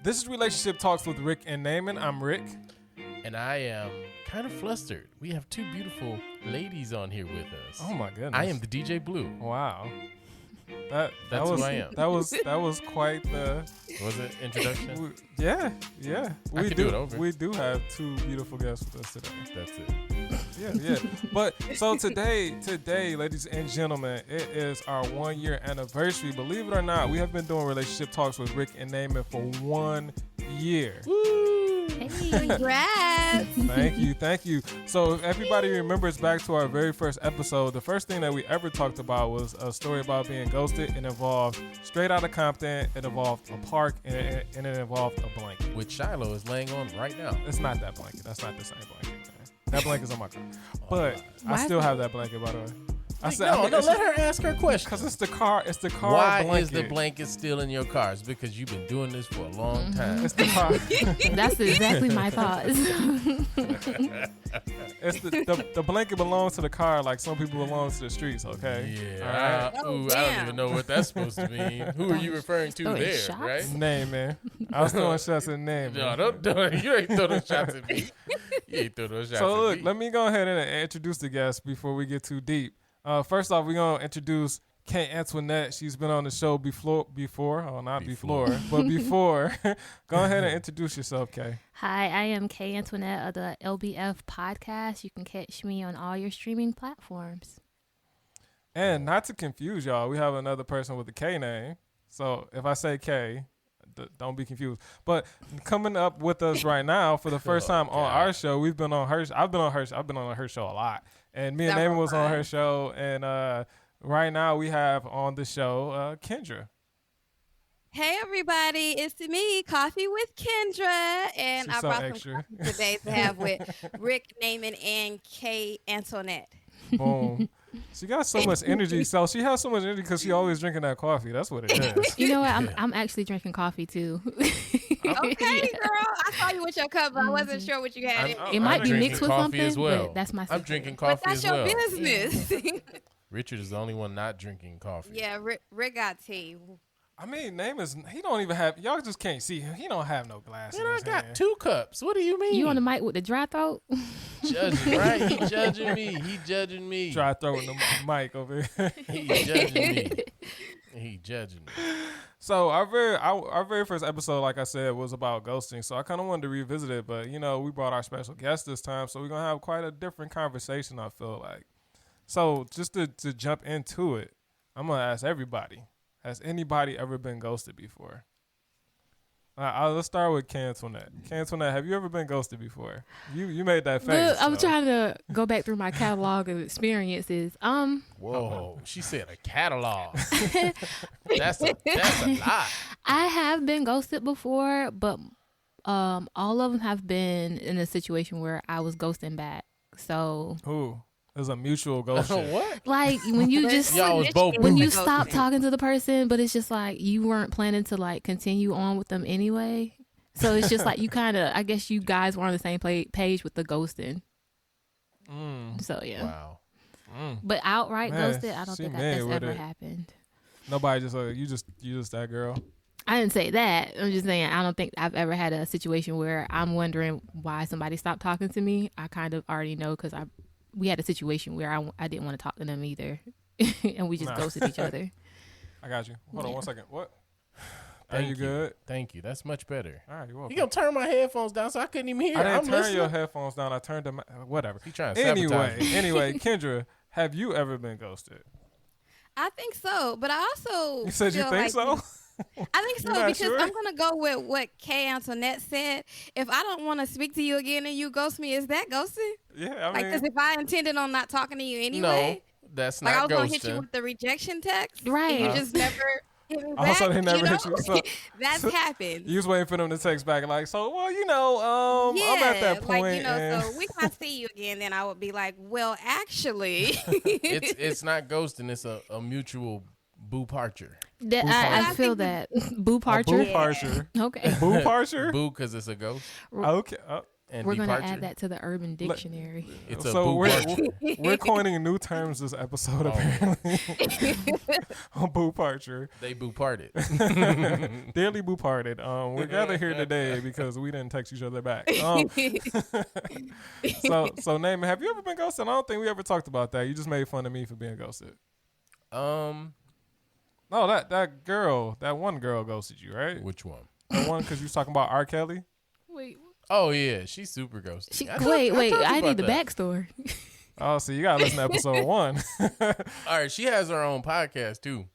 This is Relationship Talks with Rick and Naaman. I'm Rick. And I am kind of flustered. We have two beautiful ladies on here with us. Oh my goodness. I am the DJ Blue. Wow. That's was, who I am. That was quite the. Was it introduction? Yeah. I can do it over. We do have two beautiful guests with us today. That's it. Yeah. But so today, ladies and gentlemen, it is our 1 year anniversary. Believe it or not, we have been doing Relationship Talks with Rick and Naaman for 1 year. Woo! Hey, congrats. Thank you. So if everybody remembers back to our very first episode, the first thing that we ever talked about was a story about being ghosted. It involved Straight Outta Compton, it involved a park, and it involved a blanket. Which Shiloh is laying on right now. It's not that blanket. That's not the same blanket, man. That blanket's on my car. But I still have that blanket, by the way. No, let her ask her question. Because it's the car Why blanket. is the blanket still in your car? It's because you've been doing this for a long time. It's the car. That's exactly my thoughts. It's the blanket belongs to the car like some people belong to the streets, okay? Yeah. All right. I don't even know what that's supposed to mean. Who are you referring to there, shots? right? Name, man. I was throwing shots at Name. No, don't do it. You ain't throw those shots at me. You ain't throw those shots at me. So look, let me go ahead and introduce the guests before we get too deep. First off, we're going to introduce Kay Antoinette. She's been on the show before. But before. Go ahead and introduce yourself, Kay. Hi, I am Kay Antoinette of the LBF podcast. You can catch me on all your streaming platforms. And not to confuse y'all, we have another person with a K name. So if I say Kay, don't be confused. But coming up with us right now for the first time on our show, I've been on her show a lot. And me and Naaman was on her show. And right now we have on the show Kendra. Hey everybody, it's me, Coffee with Kendra, and She's I so brought extra. some coffee today to have with Rick, Naaman, and Kay Antoinette. Boom. She got so much energy. So she has so much energy because she always drinking that coffee. That's what it is. You know what? I'm actually drinking coffee too. Okay, girl. I saw you with your cup, but I wasn't sure what you had. It might be mixed with something, as well. but that's my secret. I'm drinking coffee But as that's your well. business. Richard is the only one not drinking coffee. Yeah, Rick got tea. I mean, he don't even have, y'all just can't see him. He don't have no glasses. Man, I got 2 cups. What do you mean? You on the mic with the dry throat? Judging, right? He judging me. Try throwing the mic over here. He judging me. So our very first episode, like I said, was about ghosting. So I kind of wanted to revisit it, but we brought our special guest this time, so we're gonna have quite a different conversation, I feel like. So just to jump into it, I'm gonna ask everybody: has anybody ever been ghosted before? Let's start with Kay Antoinette. Kay Antoinette, have you ever been ghosted before? You made that face. Look, I'm trying to go back through my catalog of experiences. Whoa, she said a catalog. That's a lot. I have been ghosted before, but all of them have been in a situation where I was ghosting back. So Who? It was a mutual ghosting. What? like when you just Y'all was both when you ghosting. stop talking to the person, but it's just like you weren't planning to like continue on with them anyway. So it's just like you kind of, I guess you guys were on the same page with the ghosting. So yeah. Wow. But outright Man, ghosted, I don't she think mad that's with ever it. happened. Nobody just you just that girl. I didn't say that. I'm just saying I don't think I've ever had a situation where I'm wondering why somebody stopped talking to me. I kind of already know because we had a situation where I didn't want to talk to them either, and we just ghosted each other. I got you. Hold on 1 second. What? Are Thank you good? Thank you. That's much better. All right, you're welcome. You gonna turn my headphones down so I couldn't even hear. I didn't I'm turn listening. your headphones down. I turned them. Whatever. He trying to sabotage me. Anyway, Kendra, have you ever been ghosted? I think so, but I also You said you feel think like so? I think so You're not because sure? I'm gonna go with what Kay Antoinette said. If I don't want to speak to you again and you ghost me, is that ghosting? Yeah, I Like, mean, because if I intended on not talking to you anyway, No, that's like I not was gonna hit you ghosting. with the rejection text, Right. And you just never hit me back. Also, they never you know? hit you, so- That's happened. you was waiting for them to text back like, so, well, I'm at that point. like and so we can see you again. Then I would be like, well, actually, It's not ghosting. It's a mutual boo parcher. I feel that. Boo a Parcher. boo parcher. Okay. Boo parcher? Boo because it's a ghost. Okay. and We're gonna departure. add that to the Urban Dictionary. It's a So boo we're, parture. we're coining new terms this episode apparently. Boo parture. They boo parted. Dearly boo parted. We're gathered here today because we didn't text each other back. So Naaman, have you ever been ghosted? I don't think we ever talked about that. You just made fun of me for being ghosted. No, that girl, that one girl ghosted you, right? Which one? The one because you was talking about R. Kelly. Wait, Oh yeah, she's super ghosted. wait. I need the back. backstory. Oh, so you gotta listen to episode 1. All right, she has her own podcast too,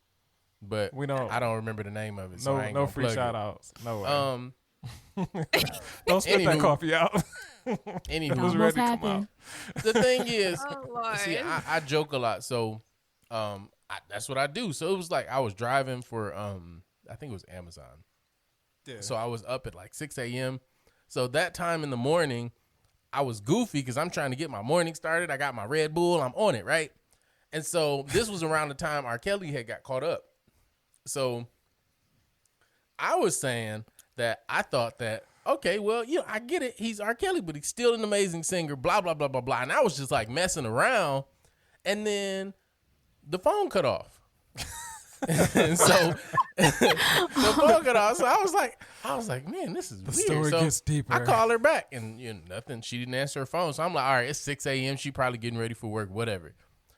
but We don't. I don't remember the name of it. So I ain't No gonna free plug shout it. outs. No way. Don't spit that anywho. coffee out. Anywho, It was Almost ready to come out. happened. the thing is, Oh Lord. see, I joke a lot, so that's what I do. So it was like I was driving for I think it was Amazon. Yeah. So I was up at like 6 a.m. So that time in the morning, I was goofy because I'm trying to get my morning started. I got my Red Bull. I'm on it, right? And so this was around the time R. Kelly had got caught up. So I was saying that I thought that, okay, well, I get it. He's R. Kelly, but he's still an amazing singer, blah, blah, blah, blah, blah. And I was just like messing around. And then the phone cut off. And so the phone cut off. So I was like, man, this is The weird. story So gets deeper. I call her back and nothing. She didn't answer her phone. So I'm like, all right, it's 6 a.m. She probably getting ready for work, whatever.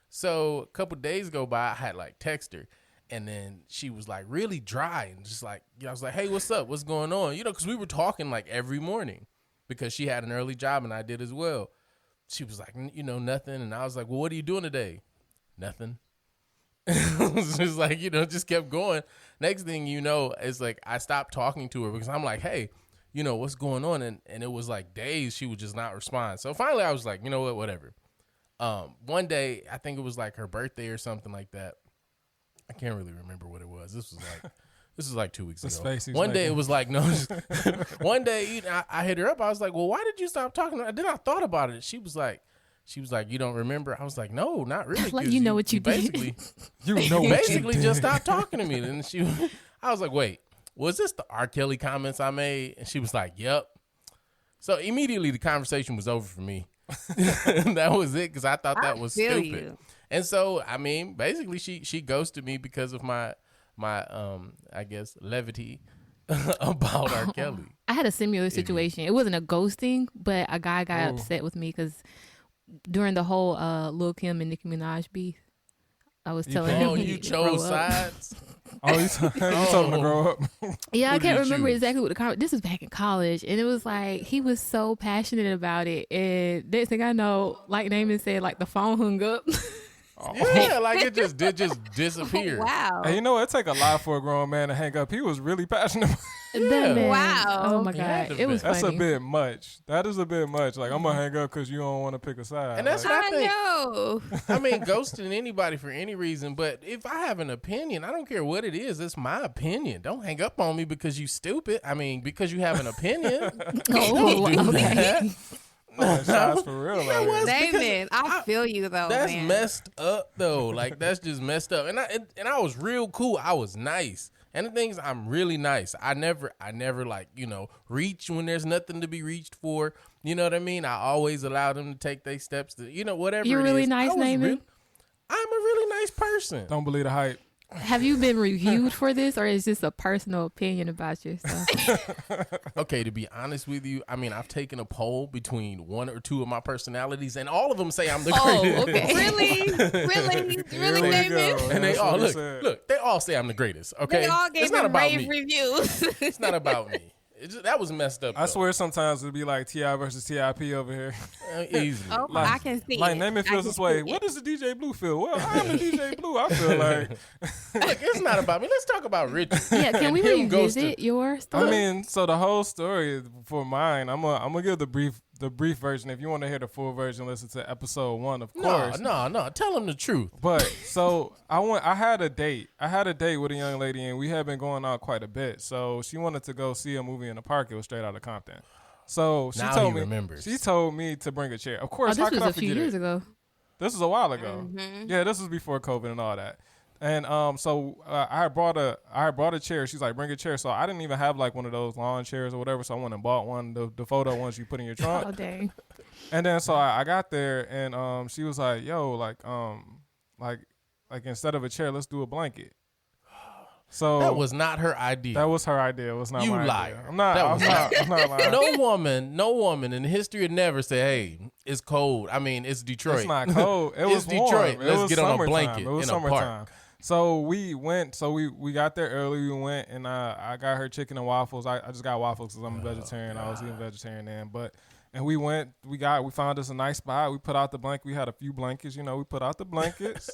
So a couple days go by, I had like text her. And then she was like really dry and just like, I was like, hey, what's up? What's going on? Because we were talking like every morning because she had an early job and I did as well. She was like, nothing. And I was like, well, what are you doing today? Nothing. It was just like, just kept going. Next thing you know, it's like I stopped talking to her because I'm like, hey, what's going on? And it was like days she would just not respond. So finally I was like, you know what, whatever. One day, I think it was like her birthday or something like that. I can't really remember what it was. This was like 2 weeks The ago. face he's One day making. it was like, no. One day I hit her up. I was like, well, why did you stop talking? Then I thought about it. She was like, you don't remember? I was like, no, not really. Like, 'cause you know what you did. basically, You know you what you basically did. just stopped talking to me. And I was like, wait, was this the R. Kelly comments I made? And she was like, yep. So immediately the conversation was over for me. That was it because I thought that was feel stupid. you. And so, I mean, basically she ghosted me because of my I guess levity about R. Kelly. I had a similar situation. It wasn't a ghosting, but a guy got Oh. upset with me because during the whole Lil Kim and Nicki Minaj beef, I was telling him Oh, he you needed to grow chose up. sides? Oh, you told him to grow up. Yeah, I Who did can't you remember choose? exactly what the comment. This was back in college, and it was like he was so passionate about it. And next thing I know, like Naaman said, like the phone hung up. Yeah, like it just did just disappear. Wow. Hey, it take a lot for a grown man to hang up. He was really passionate. That man, Wow. Oh my He had god, to it was be. That's funny. a bit much. That is a bit much. Like I'm gonna hang up because you don't want to pick a side. And that's Like, what I think. know. I mean, ghosting anybody for any reason, but if I have an opinion, I don't care what it is. It's my opinion. Don't hang up on me because you stupid. I mean, because you have an opinion. Oh, Do okay. that. shots for real. out here. was- David, I feel you though, That's man. messed up though. Like that's just messed up. And I was real cool. I was nice. And the thing is, I'm really nice. I never like, reach when there's nothing to be reached for. You know what I mean? I always allow them to take their steps to, whatever You're it really is. nice, I was Naaman? I'm a really nice person. Don't believe the hype. Have you been reviewed for this, or is this a personal opinion about yourself? Okay, to be honest with you, I mean, I've taken a poll between one or two of my personalities, and all of them say I'm the Oh, greatest. okay. Really, Here we David? go. And they That's all what he look, said. they all say I'm the greatest. Okay, They all gave it's not him about rave me. reviews. It's not about me. That was messed up. I though. swear sometimes it'd be like T.I. versus T.I.P. over here. Easily. Oh, Like- I can see Like it. Naaman I feels can this way. see What it. does the DJ Blue feel? Well, I'm the DJ Blue. I feel like. Look, it's not about me. Let's talk about Richard. Yeah, can and we him revisit ghosting. your I story? mean, so the whole story for mine, I'm gonna give the brief version. If you want to hear the full version, listen to episode 1, of course. No. Tell them the truth. But so I had a date. I had a date with a young lady, and we had been going out quite a bit. So she wanted to go see a movie in the park. It was straight out of Compton. So she Now told he me. remembers. She told me to bring a chair. Of Oh, course, how this could was I a few forget years it? ago. This was a while ago. Mhm. Yeah, this was before COVID and all that. And so I had brought a chair. She's like, bring a chair. So I didn't even have like one of those lawn chairs or whatever. So I went and bought one, the photo ones you put in your trunk. Oh dang. And then so I got there and she was like, yo, like instead of a chair, let's do a blanket. So That was not her idea. that was her idea. It was not You my liar. idea. I'm not. That I'm was not. I'm not lying. No woman in history would never say, "Hey, it's cold." I mean, it's Detroit. It's not cold. It It's was warm. Detroit. It Let's was get on a summertime. blanket It was in a park. summertime. So we went. So we got there early. We went and I got her chicken and waffles. I just got waffles because I'm a vegetarian. I was eating vegetarian then, and we went. We found us a nice spot. We put out the blanket. We had a few blankets. We put out the blankets.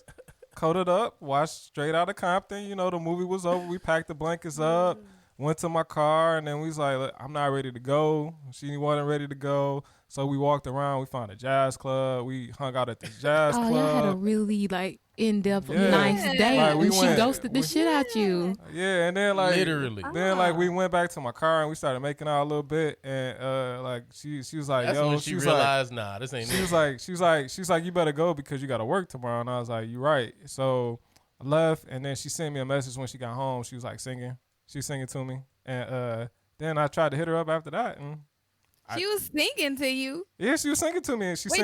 Coated up, watched Straight Outta Compton. The movie was over. We packed the blankets up, went to my car, and then we was like, look, I'm not ready to go. She wasn't ready to go. So we walked around. We found a jazz club. We hung out at the jazz club. Y'all had a really like in-depth, Yeah. nice date. Like, we and she went- ghosted the shit out you. Yeah, and then like Literally. we went back to my car and we started making out a little bit, and like she was like, That's yo, when she was like, realized, nah, this ain't She it. was like, you better go because you got to work tomorrow. And I was like, you right. So I left, and then she sent me a message when she got home. She was like singing. She was singing to me, and then I tried to hit her up after that, and She was singing to you. yeah, she was singing to me, and she Wait,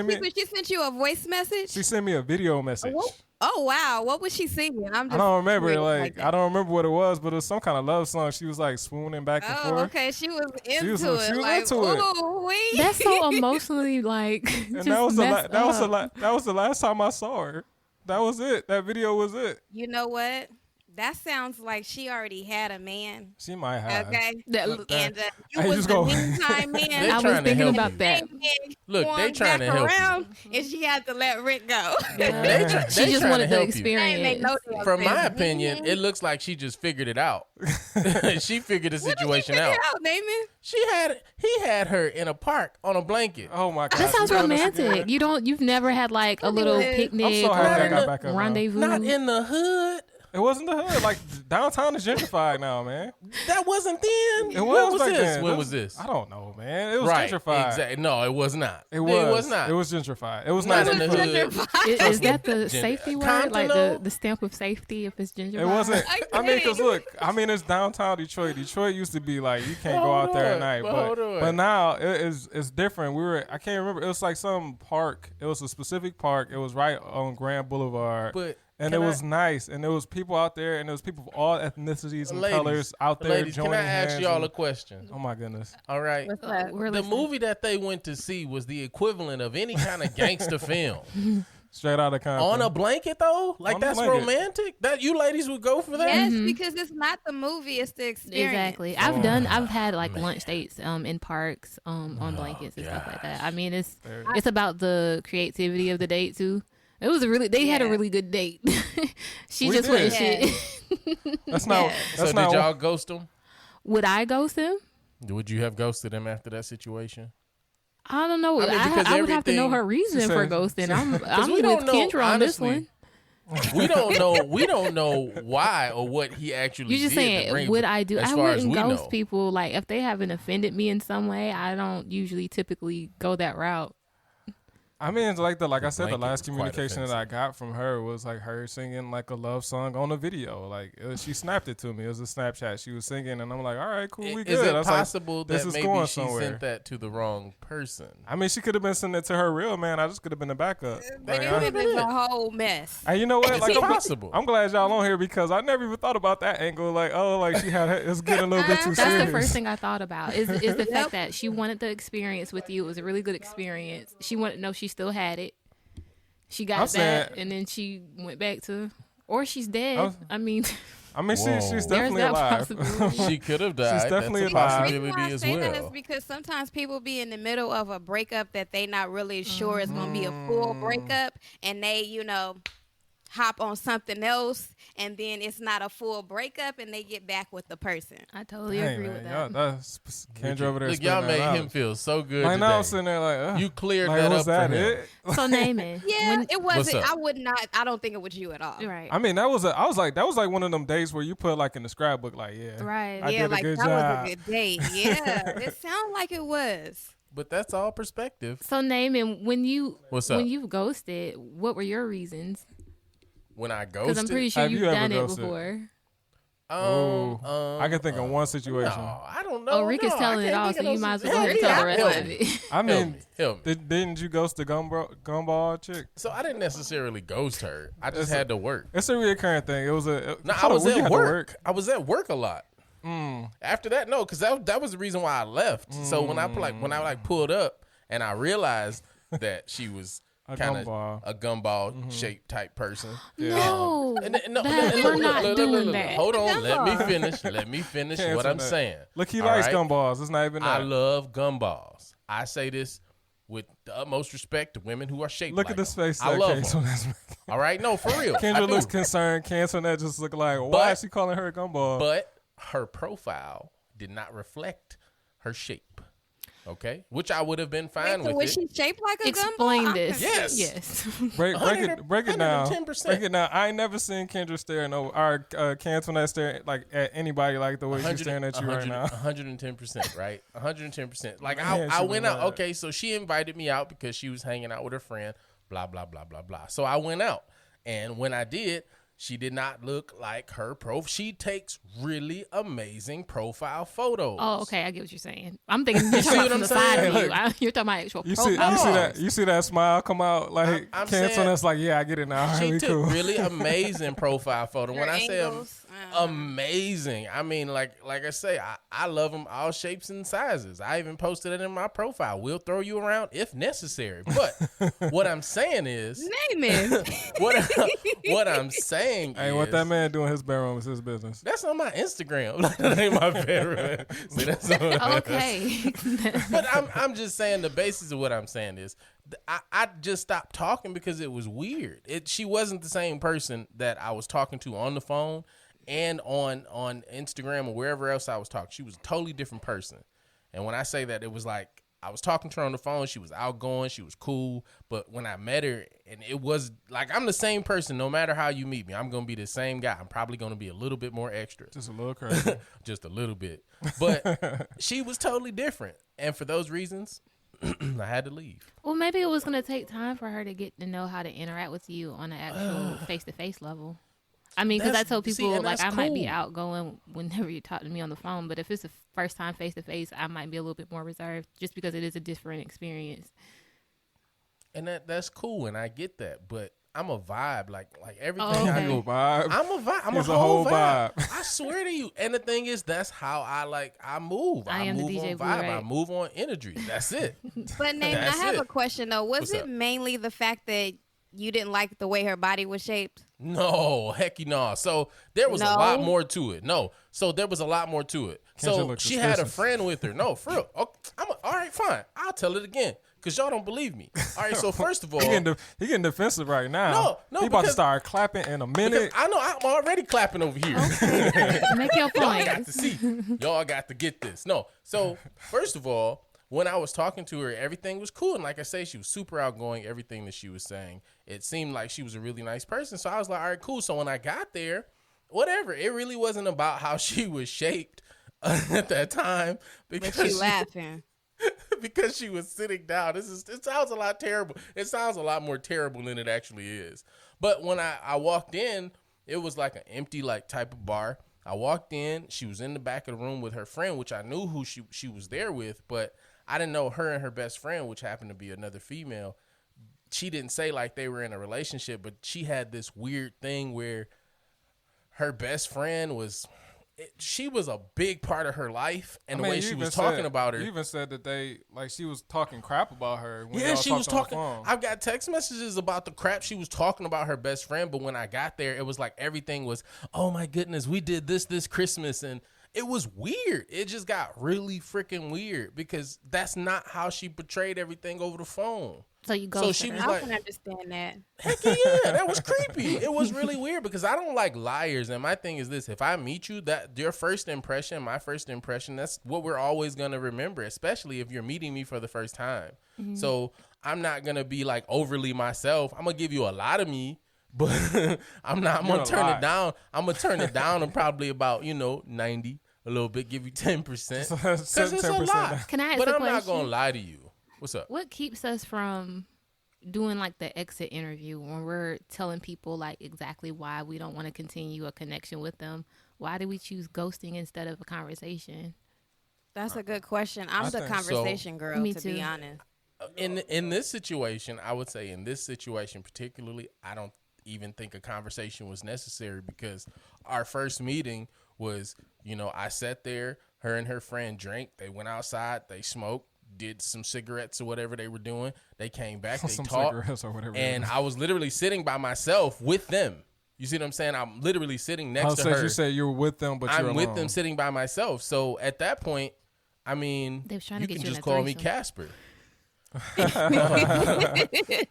sent you a voice message? she sent me a video message. Oh wow, what was she singing? I'm just I don't remember, curious I don't remember what it was, but it was some kind of love song. She was like swooning back and Oh, forth. okay. She was into was it. Like, into it. ooh, wee. That's so emotionally like. And just that was messed up. that was the last time I saw her. That was it. That video was it. You know what? That sounds like she already had a man. She might have. Okay. That- And you Hey, was just the go. meantime man. They I was trying to thinking help about you. that. Look, they Going trying to back help you. around, and she had to let Rick go. They She just trying wanted to the help you. experience. Ain't no damn From my thing. opinion, it looks like she just figured it out. She figured the What did you situation figure out. out, Damon? He had her in a park on a blanket. Oh my god. That sounds You doing this romantic. again? You've never had like a little I'm picnic so happy I or got back up now. rendezvous. Not in the hood. It wasn't the hood. Like downtown is gentrified now, man. That wasn't then. It When was back this? then. When was this? I don't know, man. It was Right. gentrified. Exactly. No, it was not. It was not. It was gentrified. It was Not not in the gentrified. hood. Is that the Gen- safety word? Compton, Like though? the stamp of safety if it's gentrified? It wasn't. I mean, because Okay. look, it's downtown Detroit. Detroit used to be like you can't go out there at night, Hold on. but now it's different. I can't remember. It was like some park. It was a specific park. It was right on Grand Boulevard. But And can it I- was nice, and there was people out there, and there was people of all ethnicities and Ladies, colors out there Ladies, joining can I ask hands. y'all and- a question? Oh my goodness! All right. What's that? We're The listening. movie that they went to see was the equivalent of any kind of gangster film. Straight out of Compton. On a blanket though? Like On a that's blanket. romantic? That you ladies would go for that? Yes, because it's not the movie; it's the experience. Exactly. I've had like lunch dates in parks on blankets and stuff like that. I mean, it's about the creativity of the date too. It was they had a Yeah. really good date. She We just went did. shit. That's not. Yeah. That's So not. did y'all ghost him? Would I ghost him? Would you have ghosted him after that situation? I don't know. I mean, because I would have to know everything- her reason She for said- ghosting. I'm we don't with know, Kendra on this honestly. one. We don't know. We don't know why or what he actually. You're just did to saying, bring would it, I do? as I far as wouldn't we ghost know. people. Like if they haven't offended me in some way, I don't usually typically go that route. I mean, it's like I said, the blanket last was quite communication that I got from her was like her singing like a love song on a video. Like she snapped it to me. It was a Snapchat. She was singing, and I'm like, all right, cool, we good. Is I it was like, possible this that is maybe going she somewhere. sent that to the wrong person? I mean, she could have been sending it to her real man. I just could have been the backup. But Like, it would have been a whole mess. and you know what? It's Like, possible. I'm glad y'all on here because I never even thought about that angle. Like, oh, like she had it's getting a little bit too That's serious. the first thing I thought about. Is the fact that she wanted the experience with you. It was a really good experience. She wanted to know she still had it. She got I'm that, saying- and then she went back to, or she's dead. I'm- I mean, I mean, Whoa. she's there's definitely that alive. possibility. She could have died. definitely That's a alive. The reason possibility why I as say that is well. because sometimes people be in the middle of a breakup that they not really sure is going to be a full breakup, and they, hop on something else, and then it's not a full breakup, and they get back with the person. I totally Hey, agree man, with y'all- that. that's Kendra over there. Look, y'all spitting made that him out. feel so good Like now I'm today. sitting there like, ugh. You cleared like, that was up for that him. it? So Naaman, Yeah, it wasn't. up? I would not. I don't think it was you at all. right, I mean, that was like one of them days where you put like in the scrapbook, like, yeah, right. I Yeah, did a like good that job. was a good date. Yeah, it sounded like it was. But that's all perspective. So Naaman, when you What's up? when you ghosted, what were your reasons? when I ghosted. Because I'm pretty sure Have you've you ever done it ghosted? before. I can think of one situation. No, I don't know. Oh, Rick is No, I telling it can't all, think so of you no might as sit- well go ahead and Help tell the me, rest help of me. it. I mean, Help me. didn't you ghost the gumball chick? So I didn't necessarily ghost her. I just had to work. It's a recurring thing. It was No, I was you at had to work. I was at work a lot. After that, no, because that was the reason why I left. So when I pulled up and I realized that she was A kind of gumball. a gumball shaped type person. No, And then- no, that- look, we're look, not look, doing look, look, that. Hold on, let me Gumball. finish. Let me finish Cancel what I'm that. saying. Look, he All likes right? gumballs. It's not even I that. love gumballs. I say this with the utmost respect to women who are shaped Look like at this them. face. I that love Kendra them. is making. All right, no, for real. I Kendra do. looks concerned. Cancer that just look like, why But- is she calling her a gumball? But her profile did not reflect her shape. Okay, which I would have been fine So with was it. she shaped like a gumball? Explain I'm this. Yes. Yes. break it down. 110%. Break it down. I ain't never seen Kendra staring over our Cancer that stare like at anybody like the way she's staring at you right now. 110%, right? 110%. Like Man, I she went was out. mad. Okay, so she invited me out because she was hanging out with her friend. Blah blah blah blah blah. So I went out, and when I did, she did not look like her She takes really amazing profile photos. Oh, okay. I get what you're saying. I'm thinking you're see talking what about from I'm the side saying? of you. Look, You're talking about actual You see profile. that? You see that smile come out like I'm Cancer saying- that's like, yeah, I get it now. She We took cool. really amazing profile photo. Her When I say angles, amazing, I mean like I say, I love them all shapes and sizes. I even posted it in my profile. We'll throw you around if necessary. But what I'm saying is, Name it. what I'm saying Hey, is, what that man doing in his bedroom is his business. that's on my Instagram. That ain't my bedroom. See, that's on Okay. But I'm just saying the basis of what I'm saying is I just stopped talking because it was weird. She wasn't the same person that I was talking to on the phone and on Instagram or wherever else I was talking. She was a totally different person. And when I say that, it was like I was talking to her on the phone. She was outgoing. She was cool. But when I met her, and it was like I'm the same person no matter how you meet me. I'm going to be the same guy. I'm probably going to be a little bit more extra. Just a little crazy. Just a little bit. But she was totally different. And for those reasons, I had to leave. Well, maybe it was going to take time for her to get to know how to interact with you on an actual face-to-face level. I mean, because I That's- tell see, people, and like, that's I might be cool. outgoing whenever you talk to me on the phone, but if it's the first time face-to-face, I might be a little bit more reserved just because it is a different experience. And that's cool, and I get that. But I'm a vibe, like everything. Oh, I okay. do. Cool vibe. I'm a vibe. I'm He's a whole vibe. vibe. I swear to you. And the thing is, that's how I move. I am the move DJ on Blue, vibe. I right? move on energy. That's it. But Nate, I That's have it. a question though. Was What's it up? mainly the fact that you didn't like the way her body was shaped? No, heck no. So there was a No? lot more to it. No, so there was a lot more to it. Kendra So looked she had a suspicious. friend with her. No, for real. Okay, all right, fine. I'll tell it again because y'all don't believe me. All right, so first of all, He getting defensive right now. No, he about to because- start clapping in a because minute. I know I'm already clapping over here. Make your Y'all got point. to see. Y'all got to get this. No. So, first of all, when I was talking to her, everything was cool. And like I say, she was super outgoing, everything that she was saying. It seemed like she was a really nice person. So I was like, all right, cool. So when I got there, whatever. It really wasn't about how she was shaped at that time. But Because you laughing. because she was sitting down. It sounds a lot terrible. It sounds a lot more terrible than it actually is. But when I walked in, it was like an empty like type of bar. I walked in, she was in the back of the room with her friend, which I knew who she was there with, but I didn't know her and her best friend, which happened to be another female. She didn't say like they were in a relationship, but she had this weird thing where her best friend she was a big part of her life, and the way you she even was talking said- about her. You even said that she was talking crap about her. When Yeah, y'all she was talked talking. on the phone. I've got text messages about the crap she was talking about her best friend, but when I got there, it was like everything was, oh my goodness, we did this Christmas, and it was weird. It just got really freaking weird because that's not how she portrayed everything over the phone. So you go. So she was I like, can understand that. heck yeah, that was creepy. It was really weird because I don't like liars. And my thing is this: if I meet you, that your first impression, my first impression, that's what we're always gonna remember, especially if you're meeting me for the first time. So I'm not gonna be like overly myself. I'm gonna give you a lot of me, but I'm not. I'm You're gonna a turn lie. it down. I'm gonna turn it down to probably about 90, a little bit. Give you 10% because it's a 10%. lot. Can I ask But a I'm not question? gonna lie to you. What's up? What keeps us from doing like the exit interview, when we're telling people like exactly why we don't want to continue a connection with them, why do we choose ghosting instead of a conversation? That's a good question. I'm the think conversation girl, Me to too. be honest. In this situation, I would say in this situation particularly, I don't even think a conversation was necessary because our first meeting was, I sat there, her and her friend drank, they went outside, they smoked, did some cigarettes or whatever they were doing. They came back, they Some talked, cigarettes or whatever. and I was literally sitting by myself with them. You see what I'm saying? I'm literally sitting next to her. You said you were with them, but you're I'm with alone. them sitting by myself. So at that point, I mean, They was trying you to get can you in just a call me threesome. Casper.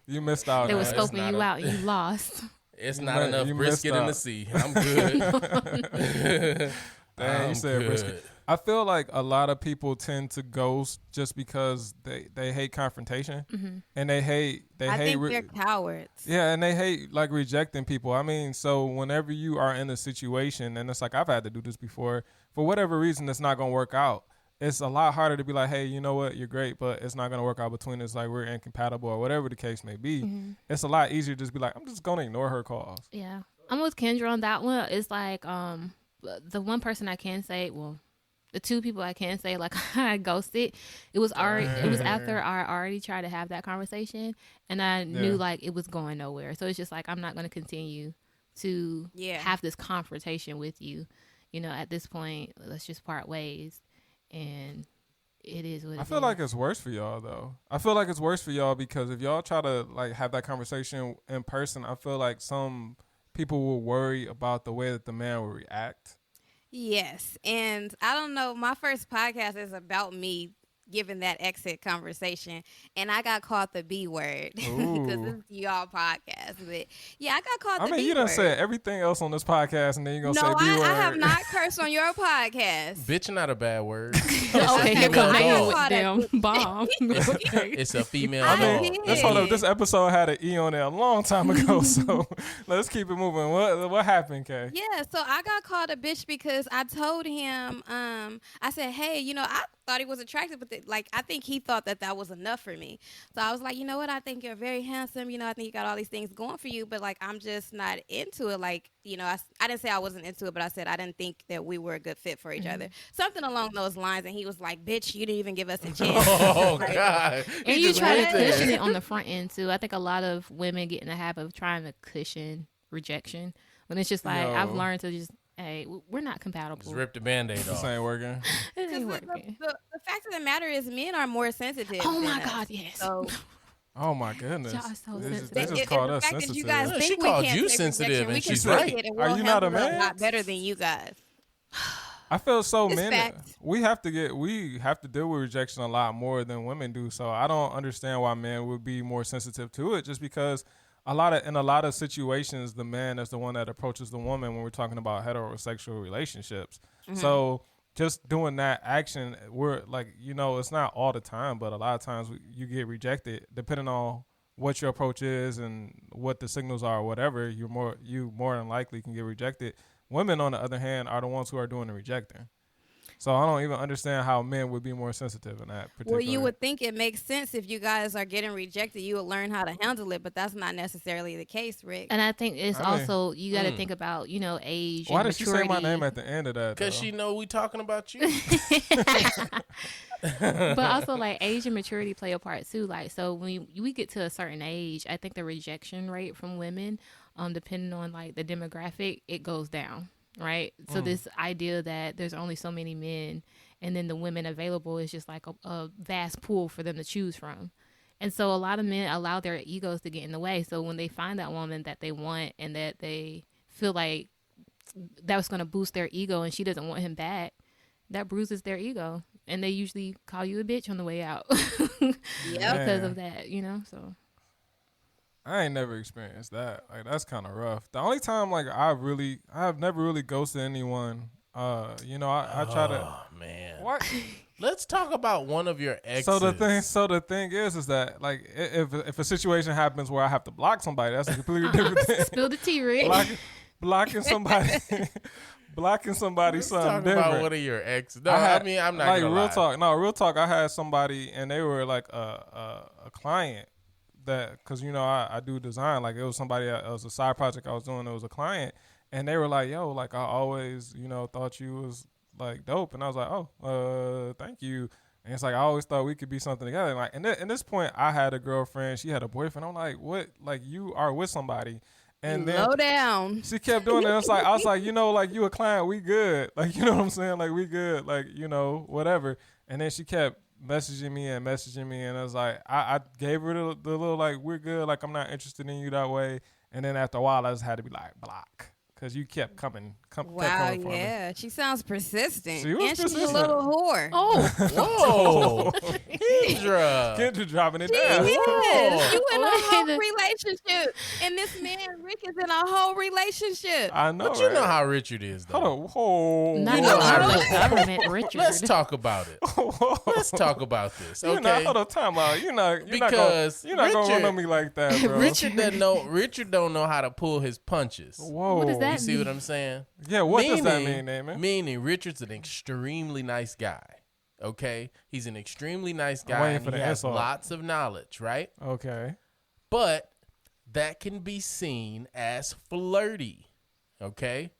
You missed out. They were man. it's scoping not you a- out and you lost. It's You not mi- enough you missed brisket in the out. sea. I'm good. Dang, you I'm said good. brisket. I feel like a lot of people tend to ghost just because they hate confrontation and they hate I think they're cowards. yeah, and they hate like rejecting people. I mean, so whenever you are in a situation, and it's like I've had to do this before, for whatever reason, it's not gonna work out. It's a lot harder to be like, hey, you know what, you're great, but it's not gonna work out between us. Like we're incompatible or whatever the case may be. It's a lot easier to just be like, I'm just gonna ignore her calls. Yeah, I'm with Kendra on that one. It's like the one person I can say, well, the two people I can say like I ghosted. It was after I already tried to have that conversation, and I knew like it was going nowhere. So it's just like I'm not going to continue to have this confrontation with you. At this point, let's just part ways, and it is what it is. I feel like it's worse for y'all though. I feel like it's worse for y'all because if y'all try to like have that conversation in person, I feel like some people will worry about the way that the man will react. Yes, and I don't know. My first podcast is about me giving that exit conversation, and I got called the B word because this is y'all podcast. But yeah, I got called the B word. I mean, you done said everything else on this podcast, and then you're gonna say B word. I have not cursed on your podcast. Bitch, not a bad word. Okay, here female come dog. with them bomb. It's a female I dog. did. Let's hold up. This episode had an E on it a long time ago, so let's keep it moving. What happened, Kay? Yeah, so I got called a bitch because I told him, I said, hey, I thought he was attractive, but I think he thought that was enough for me. So I was like, you know what? I think you're very handsome. I think you got all these things going for you, but I'm just not into it. I didn't say I wasn't into it, but I said I didn't think that we were a good fit for each other. Something along those lines. And he was like, bitch, you didn't even give us a chance. Oh, God. And He you just try to went there. cushion it on the front end too. I think a lot of women get in the habit of trying to cushion rejection when it's just like I've learned to just, hey, we're not compatible. Just rip the Band-Aid This off. ain't working. It ain't Because working. the fact of the matter is men are more sensitive. Oh than my us. God, yes. So Oh my goodness. Y'all are so They just sensitive. called the us fact that sensitive. you guys Yeah, think she we called can't you take sensitive, rejection, and we can she's take right. it, and Are we'll you not a handle it man? lot better than you guys. I feel so It's men. fact. We have to deal with rejection a lot more than women do. So I don't understand why men would be more sensitive to it. Just because in a lot of situations, the man is the one that approaches the woman when we're talking about heterosexual relationships. So just doing that action, we're like, it's not all the time, but a lot of times you get rejected depending on what your approach is and what the signals are or whatever. You more than likely can get rejected. Women, on the other hand, are the ones who are doing the rejecting. So I don't even understand how men would be more sensitive in that particular. Well, you would think it makes sense if you guys are getting rejected, you would learn how to handle it, but that's not necessarily the case, Rick. And I think it's I mean, also you got to think about age. Why and did she maturity. say my name at the end of that? Because though? she know we talking about you. But also like age and maturity play a part too. Like so when we get to a certain age, I think the rejection rate from women, depending on like the demographic, it goes down. Right. So this idea that there's only so many men and then the women available is just like a vast pool for them to choose from. And so a lot of men allow their egos to get in the way. So when they find that woman that they want and that they feel like that was going to boost their ego and she doesn't want him back, that bruises their ego. And they usually call you a bitch on the way out because of that, so. I ain't never experienced that. Like that's kind of rough. The only time like I've never really ghosted anyone. I try to. Oh, man. What? Let's talk about one of your exes. So the thing is that like if a situation happens where I have to block somebody, that's a completely different thing. Spill the tea, Rick. Blocking somebody. Blocking somebody Let's something talk different. about one of your exes. No, I'm not like gonna real lie. talk. No, real talk. I had somebody and they were like a client that because I do design. Like it was somebody, it was a side project I was doing. It was a client, and they were like, "Yo, like I always thought you was like dope," and I was like, "Oh, thank you." And it's like I always thought we could be something together. Like, and at this point, I had a girlfriend. She had a boyfriend. I'm like, what? Like, you are with somebody, and then Low down. she kept doing it. It's like I was like, like you a client, we good. Like, you know what I'm saying? Like we good. Like whatever. And then she kept messaging me, and I was like, I gave her the little like we're good. Like I'm not interested in you that way. And then after a while, I just had to be like block. Because you kept coming. Wow, kept coming yeah. She sounds persistent. She was and she's a persistent. little whore. Oh, Whoa, Kendra. Kendra dropping it She down. is. You in a Wait whole a- relationship. And this man, Rick, is in a whole relationship. I know. But you right? know how Richard is, though. Hold on. Whoa. not You know how the to- government, Richard. Let's talk about it. Let's talk about this, You're not, okay? hold on, time out. You're not Because you're not gonna run Richard- on me like that, bro. Richard don't know how to pull his punches. Whoa. What does that You see mean? what I'm saying? Yeah, what does that mean, Damon? Meaning Richard's an extremely nice guy. Okay? He's an extremely nice I'm guy waiting and for he the has insult. lots of knowledge, right? Okay. But that can be seen as flirty. Okay?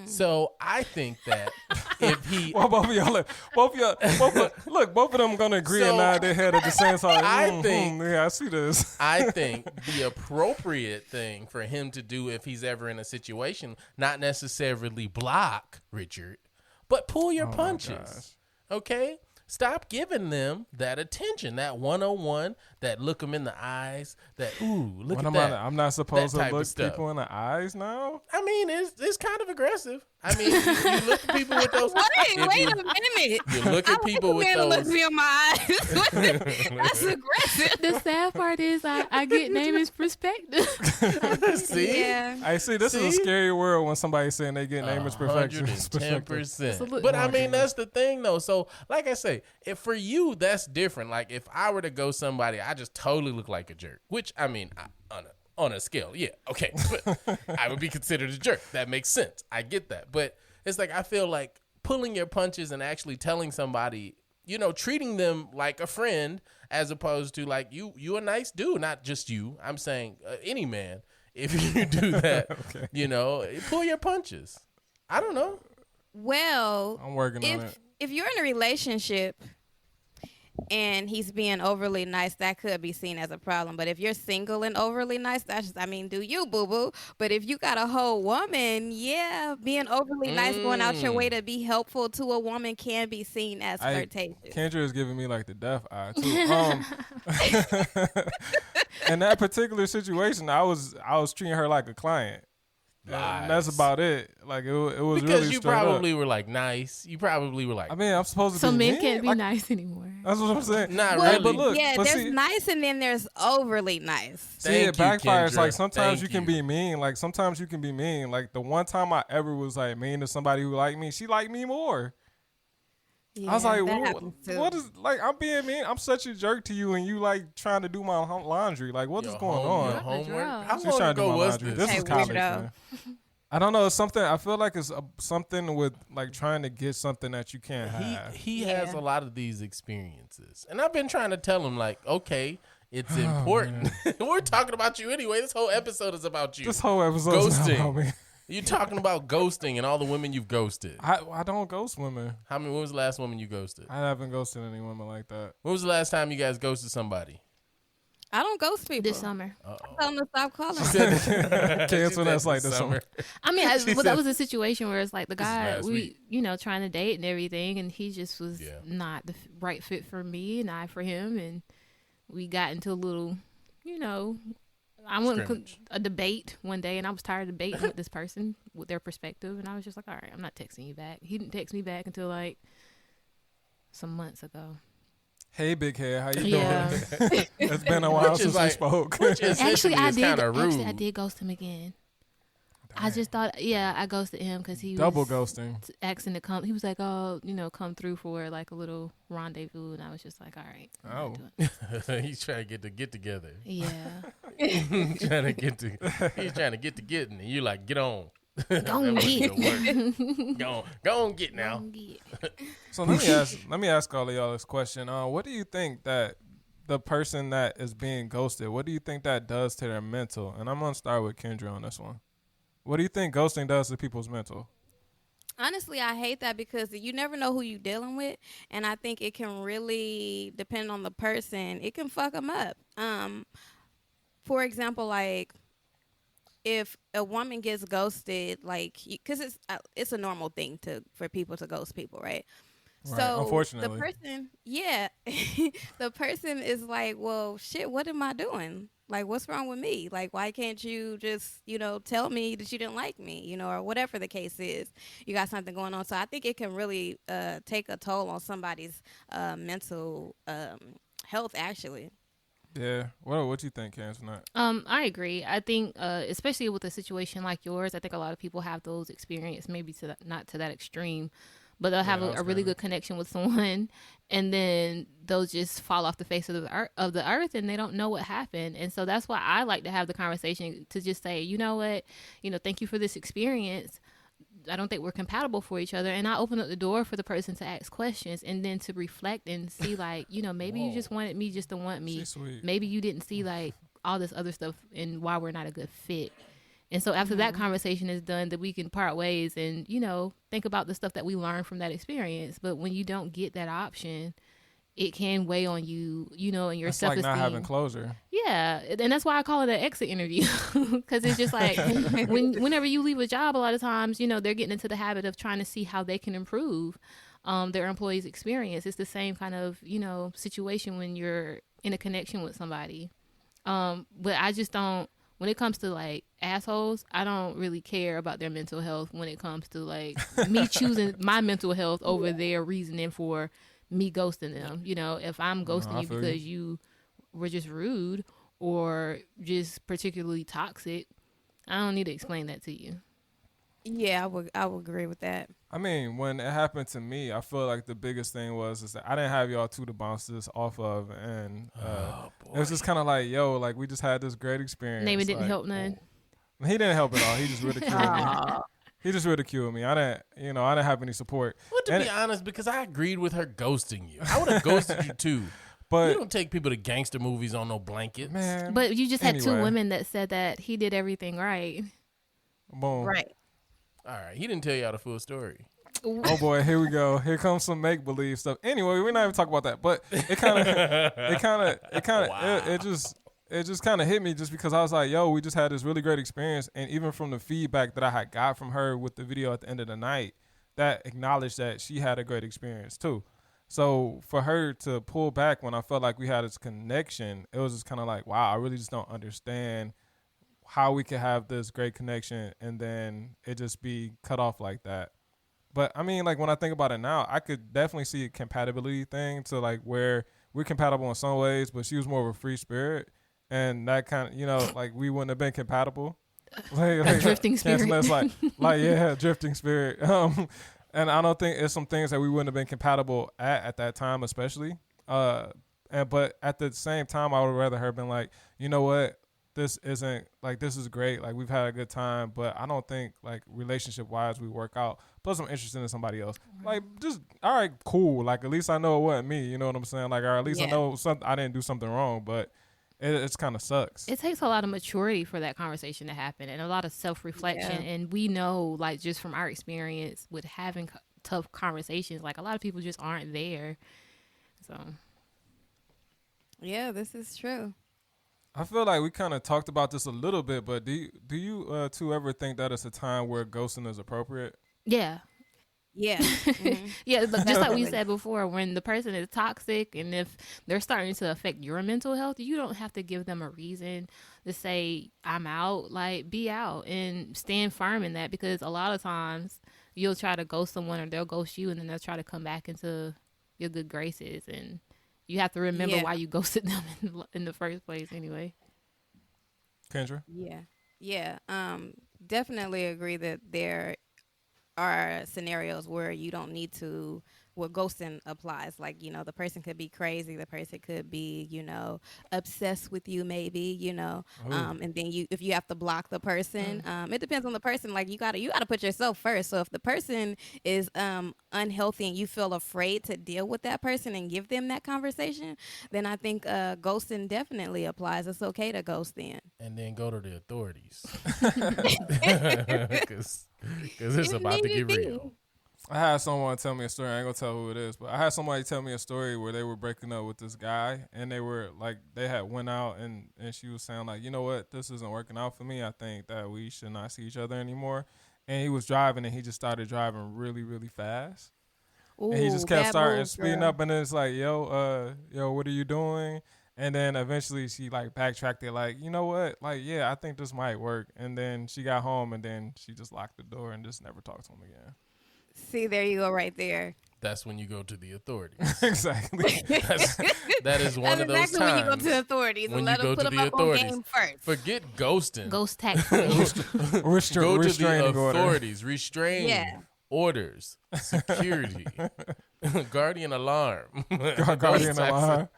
So I think that if he Well, both of y'all, both of them gonna agree and So, nod their head at the same time. I think- yeah, I see this. I think the appropriate thing for him to do if he's ever in a situation, not necessarily block Richard, but pull your Oh my punches. Okay? Stop giving them that attention, that 101, that look them in the eyes, that, ooh, look What at am that. I'm not supposed that to type of look stuff. people in the eyes now. I mean, it's kind of aggressive. I mean, you look at people with those. Wait if a minute. you look I at people with man to look those. me in my eyes. That's aggressive. The sad part is I get Naaman's perspective. See? Yeah. I see. This is a See? scary world when somebody's saying they get Naaman's perfection. 110%. So look- But I Oh, mean, goodness. that's the thing, though. So, like I say, if for you that's different. Like if I were to go somebody, I just totally look like a jerk. Which I mean, on a scale, yeah, okay, but I would be considered a jerk. That makes sense. I get that, but it's like I feel like pulling your punches and actually telling somebody, treating them like a friend as opposed to like you a nice dude, not just you. I'm saying any man. If you do that, pull your punches. I don't know. Well, I'm working on it. if you're in a relationship and he's being overly nice, that could be seen as a problem. But if you're single and overly nice, that's just, do you, boo boo? But if you got a whole woman, yeah, being overly nice, going out your way to be helpful to a woman can be seen as flirtatious. Kendra is giving me like the death eye too. In that particular situation, I was treating her like a client. And that's about it. Like it was Because really you straight probably up. were like nice. You probably were like, I mean, I'm supposed to So be men mean? can't be Like, nice anymore. That's what I'm saying. Not Well, really. But look, yeah, but there's see, nice and then there's overly nice. see, Thank it you, backfires. Kendra. Like sometimes Thank you can be mean. Like sometimes you can be mean. Like the one time I ever was like mean to somebody who liked me, she liked me more. I was Yeah, like, that happens too. what is like? I'm being mean. I'm such a jerk to you, and you like trying to do my laundry. Like, what is Your going home- your on? homework. How How She's long trying to do ago my was laundry. this? This is Hey, college, weirdo. man. I don't know. It's something. I feel like it's something with like trying to get something that you can't have. He has Yeah. a lot of these experiences, and I've been trying to tell him like, okay, it's important. We're talking about you anyway. This whole episode is about you. This whole episode is Ghosting. about me. You're talking about ghosting and all the women you've ghosted. I don't ghost women. When was the last woman you ghosted? I haven't ghosted any women like that. When was the last time you guys ghosted somebody? I don't ghost people. This summer. Tell them to stop calling. Cancel that like this summer. I mean, She that said- was a situation where it's like the guy last we, week. trying to date and everything, and he just was Yeah. not the right fit for me and I for him, and we got into a little, I went Scrimmage. a debate one day, and I was tired of debating with this person with their perspective, and I was just like, all right, I'm not texting you back. He didn't text me back until like some months ago. Hey, big head, how you Yeah. doing? It's been a while Which is since we like- spoke. Which is Actually, I did. kind of rude. Actually, I did ghost him again. I just thought, I ghosted him because he Double was ghosting. asking to come. He was like, "Oh, come through for like a little rendezvous," and I was just like, "All right." I'm not Oh. doing it." He's trying to get together. Yeah. He's trying to get to getting, and you like get on. Go on, get. Go on, get now. So let me ask all of y'all this question. What do you think that the person that is being ghosted, what do you think that does to their mental? And I'm gonna start with Kendra on this one. What do you think ghosting does to people's mental? Honestly, I hate that because you never know who you're dealing with, and I think it can really depend on the person. It can fuck them up. For example, like if a woman gets ghosted, like because it's a normal thing for people to ghost people, right? Right, So unfortunately. the person, yeah, the person is like, well, shit, what am I doing? Like, what's wrong with me? Like, why can't you just, tell me that you didn't like me, or whatever the case is, you got something going on. So I think it can really take a toll on somebody's mental health, actually. Yeah. What you think, Cam, tonight? I agree. I think, especially with a situation like yours, I think a lot of people have those experiences, maybe not to that extreme, but they'll have a really good connection with someone, and then they'll just fall off the face of the earth, and they don't know what happened. And so that's why I like to have the conversation to just say, you know what, thank you for this experience. I don't think we're compatible for each other. And I open up the door for the person to ask questions and then to reflect and see, like, maybe you just wanted me just to want me. Maybe you didn't see, like, all this other stuff and why we're not a good fit. And so after that conversation is done, that we can part ways and, think about the stuff that we learned from that experience. But when you don't get that option, it can weigh on you, and your self-esteem. It's like not having closure. Yeah, and that's why I call it an exit interview, because it's just like whenever you leave a job, a lot of times, they're getting into the habit of trying to see how they can improve their employees' experience. It's the same kind of, situation when you're in a connection with somebody. But I just don't. When it comes to, like, assholes, I don't really care about their mental health when it comes to, like, me choosing my mental health over their reasoning for me ghosting them. If I'm ghosting you because you were just rude or just particularly toxic, I don't need to explain that to you. Yeah, I would agree with that. I mean, when it happened to me, I feel like the biggest thing is that I didn't have y'all two to bounce this off of, and it was just kind of like, yo, like we just had this great experience. Name it didn't help none. He didn't help at all. He just ridiculed me. He just ridiculed me. I didn't have any support. Well, to be honest, because I agreed with her ghosting you, I would have ghosted you too. But you don't take people to gangster movies on no blankets, man. But you just had two women that said that he did everything right. Boom. Right. All right, he didn't tell y'all the full story. Oh boy, here we go. Here comes some make believe stuff. Anyway, we're not even talking about that, but it just kind of hit me just because I was like, yo, we just had this really great experience, and even from the feedback that I had got from her with the video at the end of the night, that acknowledged that she had a great experience too. So for her to pull back when I felt like we had this connection, it was just kind of like, wow, I really just don't understand how we could have this great connection and then it just be cut off like that. But I mean, like when I think about it now, I could definitely see a compatibility thing to like where we're compatible in some ways, but she was more of a free spirit, and that kind of, like we wouldn't have been compatible. Like drifting spirit. Drifting spirit. And I don't think it's some things that we wouldn't have been compatible at that time, especially. But at the same time, I would rather her been like, you know what? This isn't like, this is great. Like we've had a good time, but I don't think like relationship wise we work out. Plus I'm interested in somebody else. Like just, all right, cool. Like at least I know it wasn't me. You know what I'm saying? Like, or at least I know I didn't do something wrong, but it's kind of sucks. It takes a lot of maturity for that conversation to happen and a lot of self-reflection. Yeah. And we know, like, just from our experience with having tough conversations, like a lot of people just aren't there. So. Yeah, this is true. I feel like we kind of talked about this a little bit, but do you two ever think that it's a time where ghosting is appropriate? Yeah. Yeah. Mm-hmm. Yeah, just like we said before, when the person is toxic and if they're starting to affect your mental health, you don't have to give them a reason to say, I'm out. Like, be out and stand firm in that, because a lot of times you'll try to ghost someone or they'll ghost you and then they'll try to come back into your good graces, and you have to remember why you ghosted them in the first place anyway. Kendra? Yeah. Definitely agree that there are scenarios where you don't need to what ghosting applies. Like, you know, the person could be crazy, the person could be, you know, obsessed with you maybe, you know, and then if you have to block the person, it depends on the person. Like you gotta put yourself first. So if the person is unhealthy and you feel afraid to deal with that person and give them that conversation, then I think ghosting definitely applies. It's okay to ghost then. And then go to the authorities. Because it's about to get real. I had someone tell me a story. I ain't gonna tell who it is, but I had somebody tell me a story where they were breaking up with this guy, and they were like, they had went out, and she was saying like, you know what, this isn't working out for me. I think that we should not see each other anymore. And he was driving, and he just started driving really, really fast. Ooh, And he just kept starting speeding girl. up, and then it's like, yo, what are you doing? And then eventually she like backtracked it, like, you know what, like, yeah, I think this might work. And then she got home, and then she just locked the door and just never talked to him again. See, there you go, right there. That's when you go to the authorities. Exactly. That is one That's of those exactly when you go times to the authorities when and you let go them put to them the up on authorities. game first. Forget ghosting. Ghost tactfully. Go to the Restraining order. authorities. Restrain Yeah. orders. Security. Guardian alarm. Guardian Those types alarm.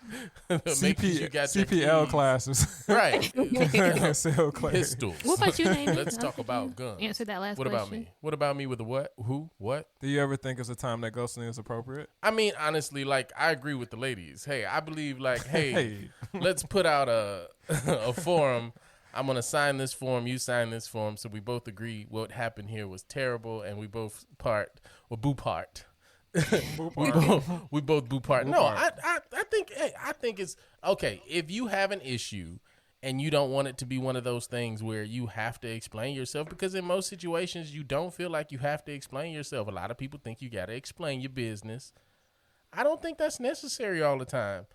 of- Make sure you got your CPL keys. classes. Right. Sale class. Pistols. What about you, Nate? Let's talk about guns. Answer that last What about question. me? What about me with the what? Who? What? Do you ever think it's a time that ghosting is appropriate? I mean, honestly, like, I agree with the ladies. Hey, I believe, like, hey, Hey. let's put out a forum. I'm going to sign this form. You sign this form. So we both agree what happened here was terrible. And we both boo part. we both boo part. No, I think, hey, I think it's okay. If you have an issue and you don't want it to be one of those things where you have to explain yourself, because in most situations you don't feel like you have to explain yourself. A lot of people think you got to explain your business. I don't think that's necessary all the time,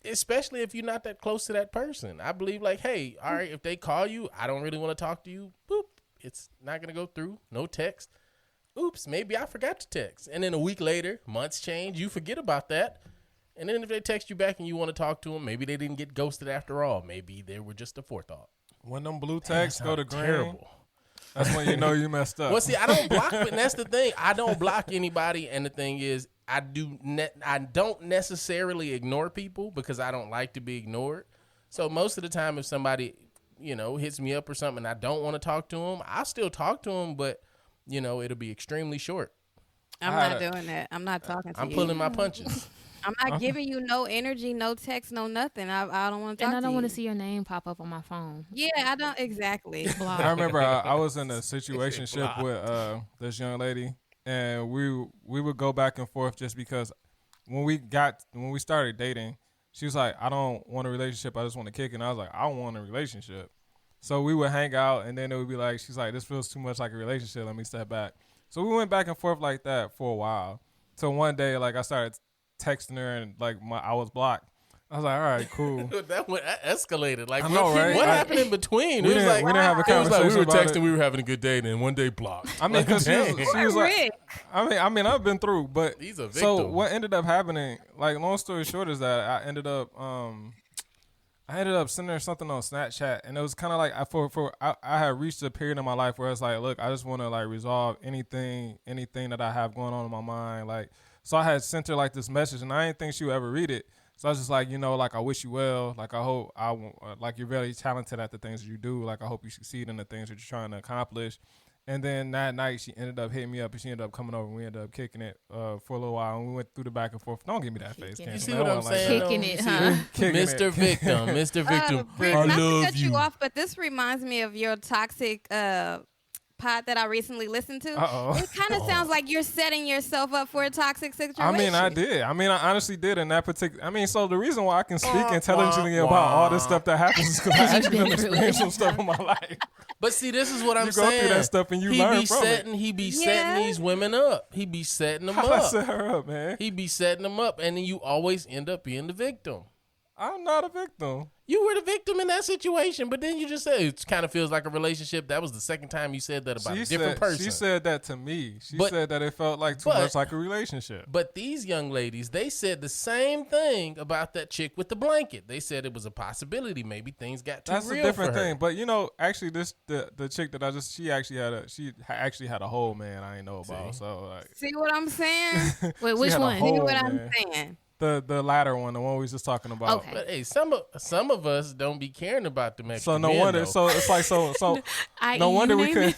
especially if you're not that close to that person. I believe, like, hey, all right, if they call you, I don't really want to talk to you. Boop, it's not going to go through. No text. Oops, maybe I forgot to text. And then a week later, months change, you forget about that. And then if they text you back and you want to talk to them, maybe they didn't get ghosted after all. Maybe they were just a forethought. When them blue texts go to green, Terrible. that's when you know you messed up. Well, see, I don't block, and that's the thing. I don't block anybody, and the thing is, I don't necessarily ignore people because I don't like to be ignored. So most of the time, if somebody, you know, hits me up or something, and I don't want to talk to them, I'll still talk to them, but you know, it'll be extremely short. I'm not doing that. I'm not talking to you. I'm pulling my punches. I'm not giving you no energy, no text, no nothing. I don't want to talk And I don't want to to see your name pop up on my phone. Yeah, I don't exactly. Block. I remember I was in a situationship with this young lady, and we would go back and forth just because when we started dating, she was like, I don't want a relationship, I just want to kick it. And I was like, I want a relationship. So we would hang out, and then it would be like, she's like, this feels too much like a relationship, let me step back. So we went back and forth like that for a while. So one day, like, I started texting her, and like I was blocked. I was like, all right, cool. that escalated. Like, I know, right? What happened in between? We It was didn't have a it was like conversation we were about texting, it. we were having a good day, and then one day blocked. I mean, because Dang. she was like, Rick. I mean, I've been through, but He's a so victim. what ended up happening? Like, long story short is that I ended up sending her something on Snapchat, and it was kind of like I had reached a period in my life where it's like, look, I just want to like resolve anything that I have going on in my mind, like. So I had sent her like this message, and I didn't think she would ever read it. So I was just like, you know, like, I wish you well. Like, I hope like, you're very talented at the things that you do. Like, I hope you succeed in the things that you're trying to accomplish. And then that night, she ended up hitting me up, and she ended up coming over, and we ended up kicking it for a little while, and we went through the back and forth. Don't give me that face. Kicking Cancel. it. You see I what don't I'm like saying? that. Kicking it, See, huh? Kicking it. Mr. Victim, Mr. Victim, Rick, I not to love cut you you. off, but this reminds me of your toxic pod that I recently listened to. Uh-oh. It kind of sounds like you're setting yourself up for a toxic situation. I mean, I did. I mean, I honestly did in that particular. I mean, so the reason why I can speak intelligently about all this stuff that happens is because I actually done been through experienced it. some stuff in my life. But see, this is what I'm You go saying. through that stuff and you learn from it. He be Yeah. setting these women up. He be setting them How I up. set her up, man. He be setting them up, and then you always end up being the victim. I'm not a victim. You were the victim in that situation, but then you just said it kind of feels like a relationship. That was the second time you said that about a different person. She said that to me. She But- said that it felt like too much like a relationship. But these young ladies, they said the same thing about that chick with the blanket. They said it was a possibility. Maybe things got too That's real a different for her. thing. But actually, the chick that I just she actually had a whole man I didn't know about. See? So like See what I'm saying? Wait, she which had a one? whole- See what man. I'm saying? the latter one, the one we was just talking about. Okay. But hey, some of us don't be caring about the extra So no men, wonder. though. So it's like so I.e. no wonder you we name could.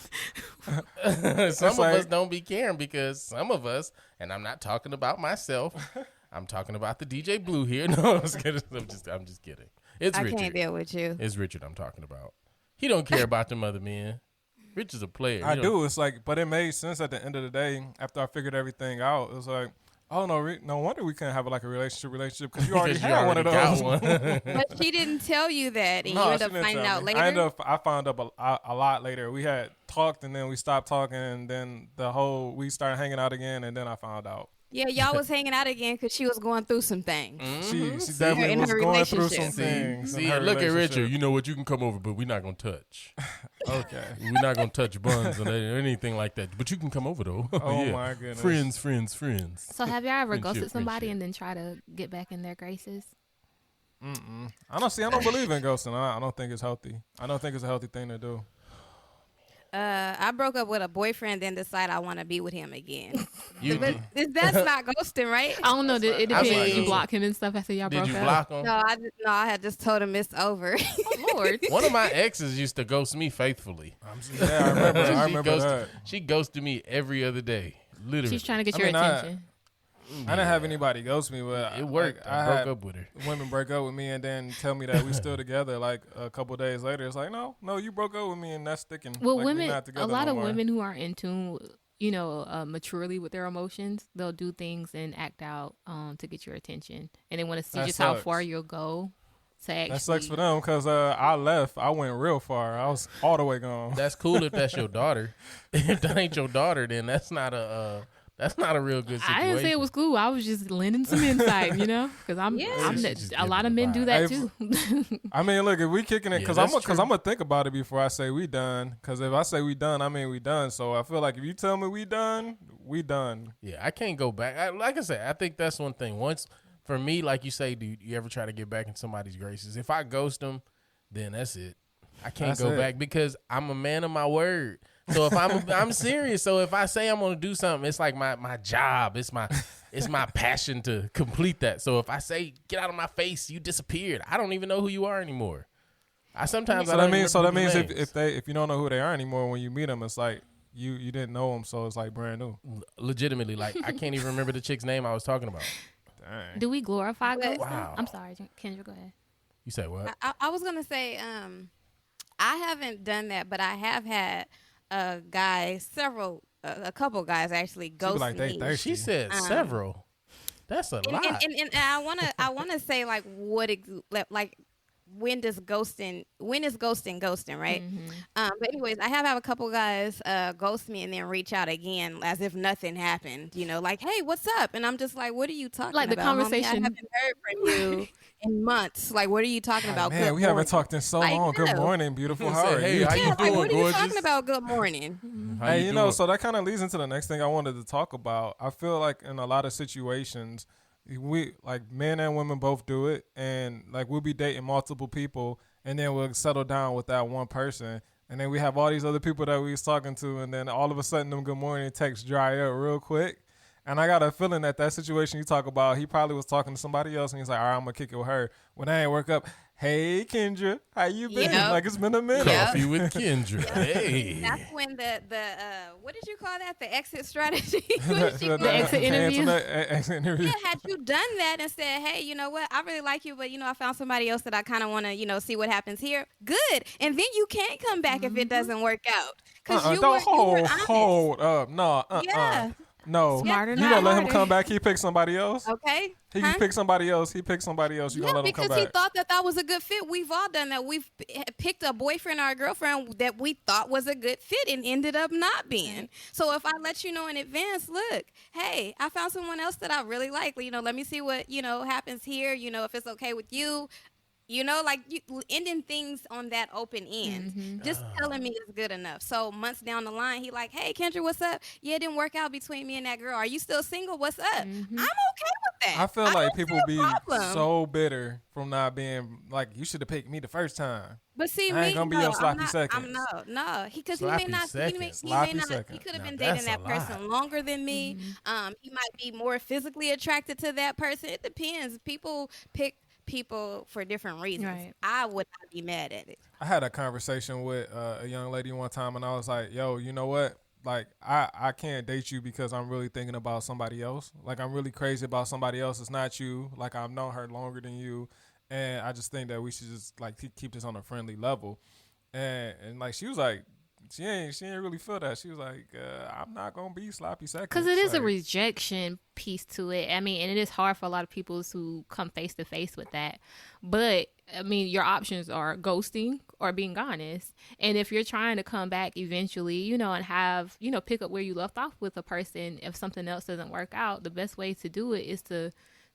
it. some of like- us don't be caring because some of us, and I'm not talking about myself. I'm talking about the DJ Blue here. No, I'm just kidding. It's I Richard. can't deal with you. It's Richard I'm talking about. He don't care about them other men. Richard's a player. I He don't- do. It's like, but it made sense at the end of the day after I figured everything out. It was like, oh no wonder we couldn't have like a relationship because you already Because had one of got those. one. But she didn't tell you that, and you No, ended she up didn't finding tell out me. later. I found up a lot later. We had talked and then we stopped talking and then we started hanging out again and then I found out. Yeah, y'all was hanging out again because she was going through some things. She Mhm. definitely In was her going through some relationship. things. in See, her look at Richard. relationship. You know what? You can come over, but we're not gonna touch. Okay. We're not gonna touch buns or anything like that. But you can come over though. Oh Yeah. my goodness. Friends. So have y'all ever Friendship, ghosted somebody friendship. and then try to get back in their graces? I don't believe in ghosting. I don't think it's healthy. I don't think it's a healthy thing to do. I broke up with a boyfriend, then decided I want to be with him again. You But that's not ghosting, right? I don't know. It I depends. mean- you block him and stuff after y'all did broke you up. block him? No, I had just told him it's over. Oh, Lord. One of my exes used to ghost me faithfully. Yeah, I remember. She I remember ghosted, that. She ghosted me every other day. Literally. She's trying to get I your mean, I- attention. I didn't have anybody ghost me, but It worked. I I had broke up with her. women break up with me and then tell me that we still together. Like a couple days later, it's like, no, you broke up with me and that's sticking. Well, like, we women, not a together lot no of more. women who are in tune, maturely with their emotions, they'll do things and act out to get your attention, and they want to see That just how sucks. far you'll go. To actually, That sucks for them because I left. I went real far. I was all the way gone. That's cool if that's your daughter. If that ain't your daughter, then that's not a real good situation. I didn't say it was cool. I was just lending some insight, because I'm Yeah. She's just a lot of giving men do the that vibe. too. I mean, look, if we kicking it, Yeah, because that's I'm true. gonna think about it before I say we done. Because if I say we done, I mean we done. So I feel like if you tell me we done, we done. Yeah, I can't go back. Like I said, I think that's one thing. Once, for me, like you say, dude, you ever try to get back in somebody's graces? If I ghost them, then that's it. I can't That's go it. back because I'm a man of my word. So if I'm serious. So if I say I'm gonna do something, it's like my job. It's my passion to complete that. So if I say get out of my face, you disappeared. I don't even know who you are anymore. So that means if you don't know who they are anymore when you meet them, it's like you didn't know them, so it's like brand new. legitimately, like I can't even remember the chick's name I was talking about. Dang. Do we glorify But- ghosting? Wow. I'm sorry, Kendra, go ahead. You said what? I was gonna say, I haven't done that, but I have had a couple guys actually She be ghost like, they me. thirsty. She said several. That's a lot. And I wanna say like when is ghosting right? But anyways, I have a couple guys ghost me and then reach out again as if nothing happened. Like, hey, what's up? And I'm just like, what are you talking Like the about? homie? conversation- I haven't heard from you in months. Like, what are you talking about? Man, Good we haven't morning. talked in so Like, long. Good no. morning, beautiful. Say, How are hey, you? how Yeah, you like, doing, what are you gorgeous? talking about? Good morning. How Hey, you doing? so that kind of leads into the next thing I wanted to talk about. I feel like in a lot of situations, we like men and women both do it, and like we'll be dating multiple people, and then we'll settle down with that one person, and then we have all these other people that we was talking to, and then all of a sudden them good morning texts dry up real quick. And I got a feeling that situation you talk about, he probably was talking to somebody else, and he's like, all right, I'm gonna kick it with her. When I ain't work up, hey Kendra, how you been? Yep. Like it's been a minute. Yep. Coffee with Kendra. Hey. That's when the what did you call that? The exit strategy. What did you call The it? exit interview? Exit interview. Yeah, had you done that and said, hey, you know what? I really like you, but I found somebody else that I kind of want to, see what happens here. Good, and then you can't come back if it doesn't work out because you were honest. Hold up, no, Yeah. No. Smarter, You not gonna let him harder. come back? He pick somebody else. Okay. He Huh? pick somebody else. He pick somebody else. You Yeah, gonna let him come because he back? thought that was a good fit. We've all done that. We've picked a boyfriend or a girlfriend that we thought was a good fit and ended up not being. So if I let you know in advance, look, hey, I found someone else that I really like. You know, let me see what, happens here. You know, if it's okay with you. You know, like you ending things on that open end. Just telling me is good enough. So months down the line, he like, hey, Kendra, what's up? Yeah, it didn't work out between me and that girl. Are you still single? What's up? I'm okay with that. I feel like don't people see a be problem. so bitter from not being like, you should have picked me the first time. But see, I ain't me, gonna be no, your I'm sloppy not, seconds. no, because he Sloppy may not, seconds. Sloppy he seconds. could have Now been that's dating that a lot. person longer than me. He might be more physically attracted to that person. It depends. People pick people for different reasons. Right. I would not be mad at it. I had a conversation with a young lady one time, and I was like, yo, you know what? Like, I can't date you because I'm really thinking about somebody else. Like, I'm really crazy about somebody else. It's not you. Like, I've known her longer than you. And I just think that we should just, like, keep this on a friendly level. And like, she was like, she ain't really feel that. She was like, I'm not going to be sloppy seconds. Because it is a Like, rejection piece to it. I mean, and it is hard for a lot of people who come face to face with that. But, I mean, your options are ghosting or being honest. And if you're trying to come back eventually, and have, pick up where you left off with a person, if something else doesn't work out, the best way to do it is to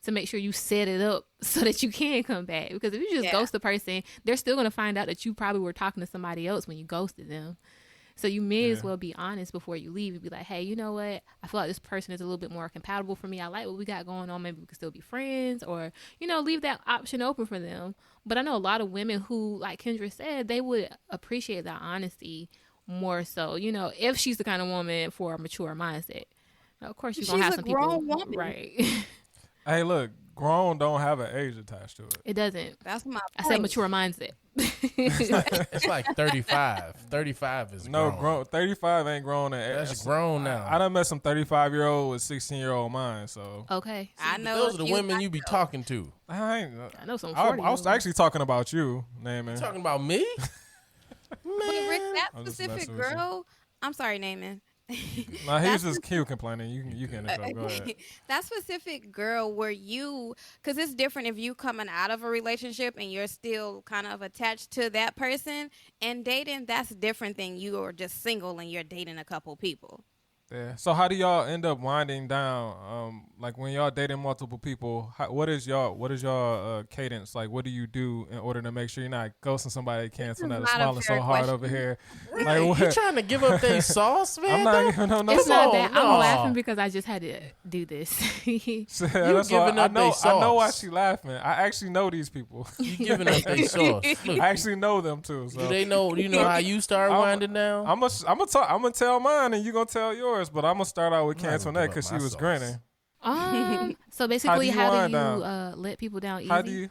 make sure you set it up so that you can come back. Because if you just ghost the person, they're still going to find out that you probably were talking to somebody else when you ghosted them. So you may as well be honest before you leave and be like, hey, you know what? I feel like this person is a little bit more compatible for me. I like what we got going on. Maybe we can still be friends, or, leave that option open for them. But I know a lot of women who, like Kendra said, they would appreciate that honesty more so, if she's the kind of woman for a mature mindset. Now, of course, you're going to have some people. She's a grown woman. Right. hey, look, grown don't have an age attached to it. It doesn't. That's my I point. said mature mindset. It's like 35. 35 is No, grown. 35 ain't grown. That's grown now. I done met some 35-year-old with 16-year-old minds, so. Okay. I know Those are a the few women you be talking to. I know some I 40 was actually talking about you, Naaman. Talking about me? But Rick, that I'm just specific messing with you. girl, I'm sorry, Naaman. Nah, he was complaining. You can interrupt. Go ahead. That specific girl where because it's different if you coming out of a relationship and you're still kind of attached to that person, and dating, that's different than you are just single and you're dating a couple people. Yeah. So how do y'all end up winding down? Like when y'all dating multiple people, what is y'all cadence? Like, what do you do in order to make sure you're not ghosting somebody, canceling that, not a smiling so fair hard question. over here? Really? Like what? You trying to give up their sauce, man? I'm not giving no It's not on, that. no. I'm laughing because I just had to do this. That's why giving I up they know why sauce. she laughing. I actually know these people. You giving up their sauce. Look, I actually know them too. So do they know? You know how you start winding down? I'm gonna tell mine and you gonna tell yours, but I'm gonna start out with I'm not canceling gonna that give because up she my was sauce. grinning. So basically, How do you wind let people down easy? How do you?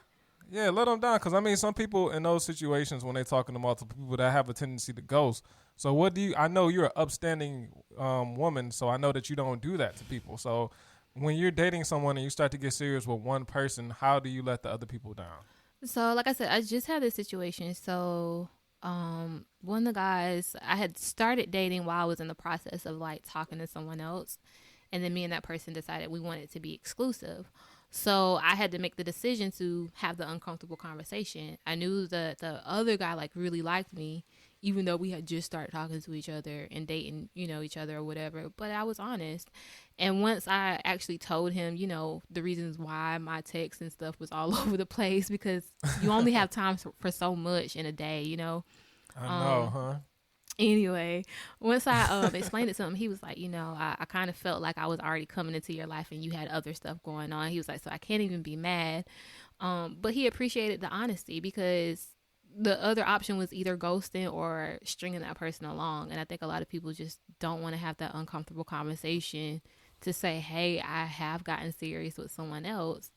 Yeah, let them down. Because, I mean, some people in those situations when they're talking to multiple people that have a tendency to ghost. So what do you – I know you're an upstanding woman, so I know that you don't do that to people. So when you're dating someone and you start to get serious with one person, how do you let the other people down? So, like I said, I just had this situation. So, one of the guys, I had started dating while I was in the process of, like, talking to someone else. And then me and that person decided we wanted to be exclusive. So I had to make the decision to have the uncomfortable conversation. I knew that the other guy like really liked me, even though we had just started talking to each other and dating, each other or whatever. But I was honest. And once I actually told him, the reasons why my texts and stuff was all over the place, because you only have time for so much in a day, I know, huh? Anyway, once I explained it to him, he was like, I kind of felt like I was already coming into your life and you had other stuff going on. He was like, so I can't even be mad. But he appreciated the honesty because the other option was either ghosting or stringing that person along. And I think a lot of people just don't want to have that uncomfortable conversation to say, hey, I have gotten serious with someone else.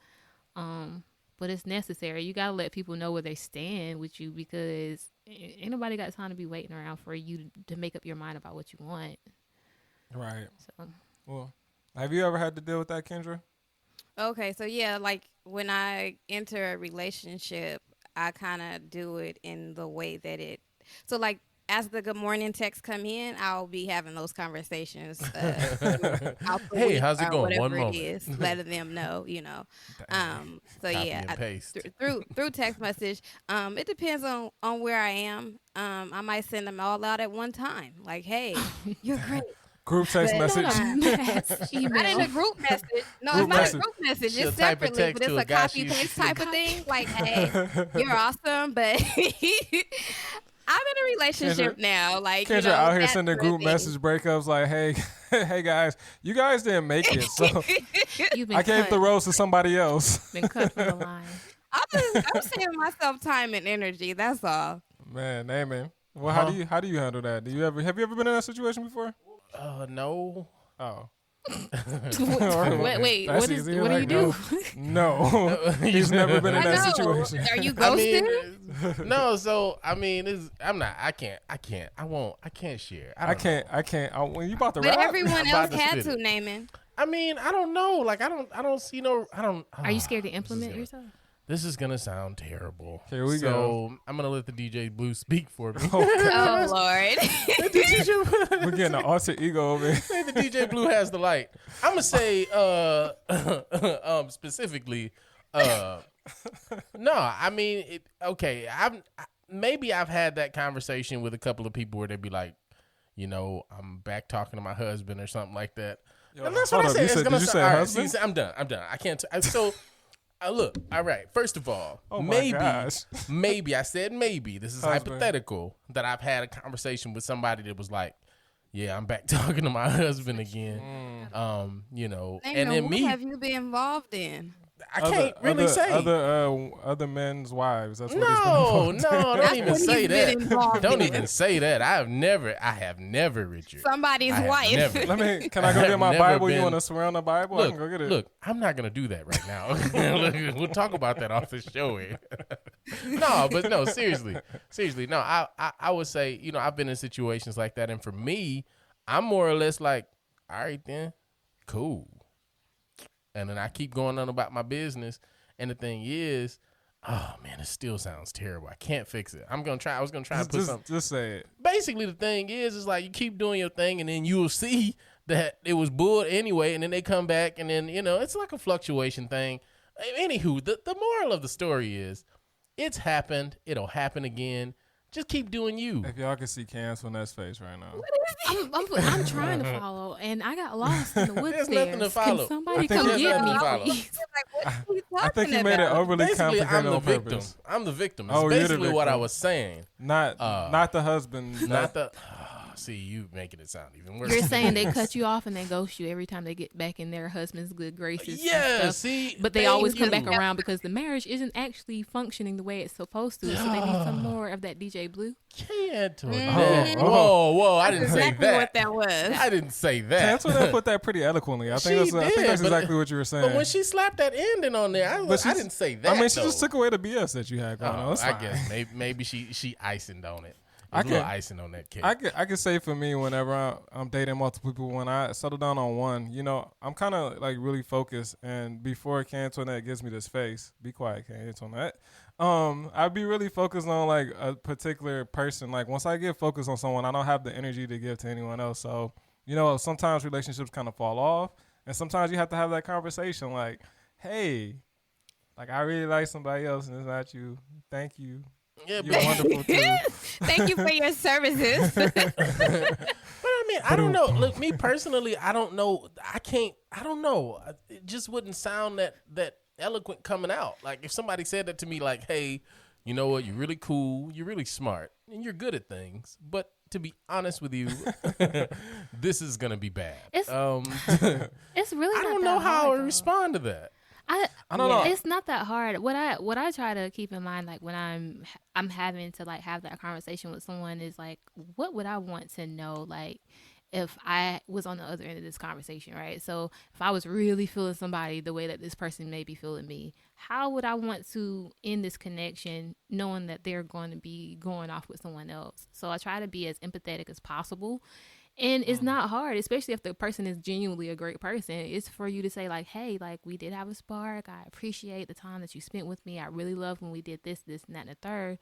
But it's necessary. You got to let people know where they stand with you because ain't nobody got time to be waiting around for you to make up your mind about what you want. Right. So, Well, have you ever had to deal with that, Kendra? Okay, so yeah, like when I enter a relationship, I kind of do it in the way that so like as the good morning texts come in, I'll be having those conversations. Hey, how's it going? Whatever One it moment. is, letting them know, So Copy yeah, and paste. through text message. It depends on where I am. I might send them all out at one time. Like, hey, you're great. Group text But- message. Mass Not in email. a group message. No, Group it's not message. a group message. She'll It's type a separately, text but it's to a a guy copy she used to paste see. type of thing. Like, hey, you're awesome, but I'm in a relationship now. Like, Kendra out here that sending sort of group thing. message breakups like, hey, hey guys, you guys didn't make it, so You've been I gave the cut. rose to somebody else. Been cut from the line. I'm saving myself time and energy. That's all. Man, amen. Well, Huh? how do you handle that? Have you ever been in that situation before? No. Oh, Wait, That's what is? easy. What do Like, you do? no. He's never been in I that know. situation. Are you I ghosted? mean, no. So I mean, I'm not. I can't. I won't. I can't share. I can't. When you about to But rap, everyone I'm else about to had spit to, it. Naaman. I mean, I don't know. Like, I don't see no. I don't. Are you scared to this is implement gonna- yourself? This is gonna sound terrible. Here we so go. I'm gonna let the DJ Blue speak for me. Oh Lord. we're getting an alter ego over here. Say the DJ Blue has the light. I'm gonna say specifically no, I mean okay, maybe I've had that conversation with a couple of people where they'd be like, I'm back talking to my husband or something like that. And that's what hold I up, say. did you say all right, husband? see, I'm done. I can't so look, all right. First of all, Oh my gosh. maybe I said maybe. This is Husband. hypothetical that I've had a conversation with somebody that was like, "Yeah, I'm back talking to my husband again." Mm. And then what me, have you been involved in? I can't really say. other men's wives. That's what he's been No, involved in. don't That's even what say he's been that. involved Don't in. even say that. I have never, Richard. Somebody's I have wife. never. Can I go I get have my never Bible? You been- want to swear on the Bible? I can go get it. Look, I'm not gonna do that right now. Look, we'll talk about that off the show here. No, seriously. No, I would say, I've been in situations like that, and for me, I'm more or less like, all right then, cool. And then I keep going on about my business. And the thing is, oh man, it still sounds terrible. I can't fix it. I was gonna try and put something. Just say it. Basically, the thing is like you keep doing your thing, and then you'll see that it was bull anyway, and then they come back, and then it's like a fluctuation thing. Anywho, the moral of the story is, it's happened. It'll happen again. Just keep doing you. If y'all can see Cam's on that face right now. I'm trying to follow, and I got lost in the woods. There's nothing to follow. Can somebody I think come there's get nothing me, to follow. please? Like, what are you I think talking you made it about? overly Basically, complicated I'm the on victim. purpose. I'm the victim. Oh, It's you're the basically what I victim. was saying. Not the husband. Not the. See, you making it sound even worse. You're saying they cut you off and they ghost you every time they get back in their husband's good graces. and Yeah, stuff. see, But they thank always come back you. around because the marriage isn't actually functioning the way it's supposed to. So they need some more of that DJ Blue. Can't do Mm-hmm. that. Oh. Whoa, I didn't say Exactly that. what that was. I didn't say that. Antoinette put that pretty eloquently. I think She that's did, but- exactly what you were saying. But when she slapped that ending on there, I she's- didn't say that. I mean, she though. just took away the BS that you had going on. Oh, It's I fine. guess maybe she icing on it. I There's a little can- icing on that cake. I can say for me, whenever I'm dating multiple people, when I settle down on one, I'm kind of like really focused. And before Antoinette gives me this face, be quiet, Antoinette. I'd be really focused on like a particular person. Like once I get focused on someone, I don't have the energy to give to anyone else. So sometimes relationships kind of fall off, and sometimes you have to have that conversation. Like, hey, like I really like somebody else, and it's not you. Thank you. yeah, You're wonderful too. Thank you for your services. But I mean, I don't know. Look, me personally, I don't know. I don't know. It just wouldn't sound that eloquent coming out. Like if somebody said that to me, like, "Hey, you know what? You're really cool. You're really smart, and you're good at things." But to be honest with you, this is gonna be bad. It's really. I not don't that know how I hard, would though. respond to that. I don't know. It's not that hard. What I try to keep in mind, like when I'm having to like have that conversation with someone, is like, what would I want to know, like if I was on the other end of this conversation, right? So if I was really feeling somebody the way that this person may be feeling me, how would I want to end this connection knowing that they're going to be going off with someone else? So I try to be as empathetic as possible. And it's not hard, especially if the person is genuinely a great person. It's for you to say like, hey, like we did have a spark. I appreciate the time that you spent with me. I really loved when we did this, and that, and the third.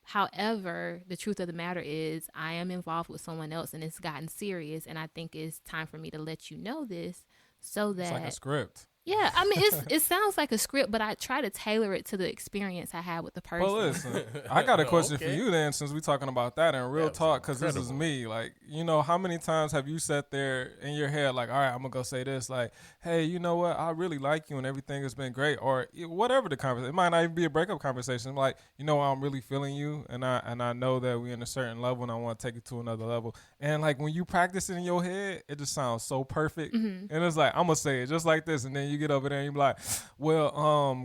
However, the truth of the matter is I am involved with someone else and it's gotten serious. And I think it's time for me to let you know this so that. It's like a script. Yeah, I mean, it sounds like a script, but I try to tailor it to the experience I had with the person. Well, listen, I got a question for Okay. you then, since we're talking about that in real That was talk, because this is incredible. me. Like, you know, how many times have you sat there in your head, like, all right, I'm going to go say this, like, hey, you know what, I really like you and everything has been great, or whatever the conversation. It might not even be a breakup conversation. Like, you know, I'm really feeling you, and I know that we're in a certain level, and I want to take it to another level. And, like, when you practice it in your head, it just sounds so perfect. And it's like, I'm going to say it just like this, and then you get over there and you be like, well,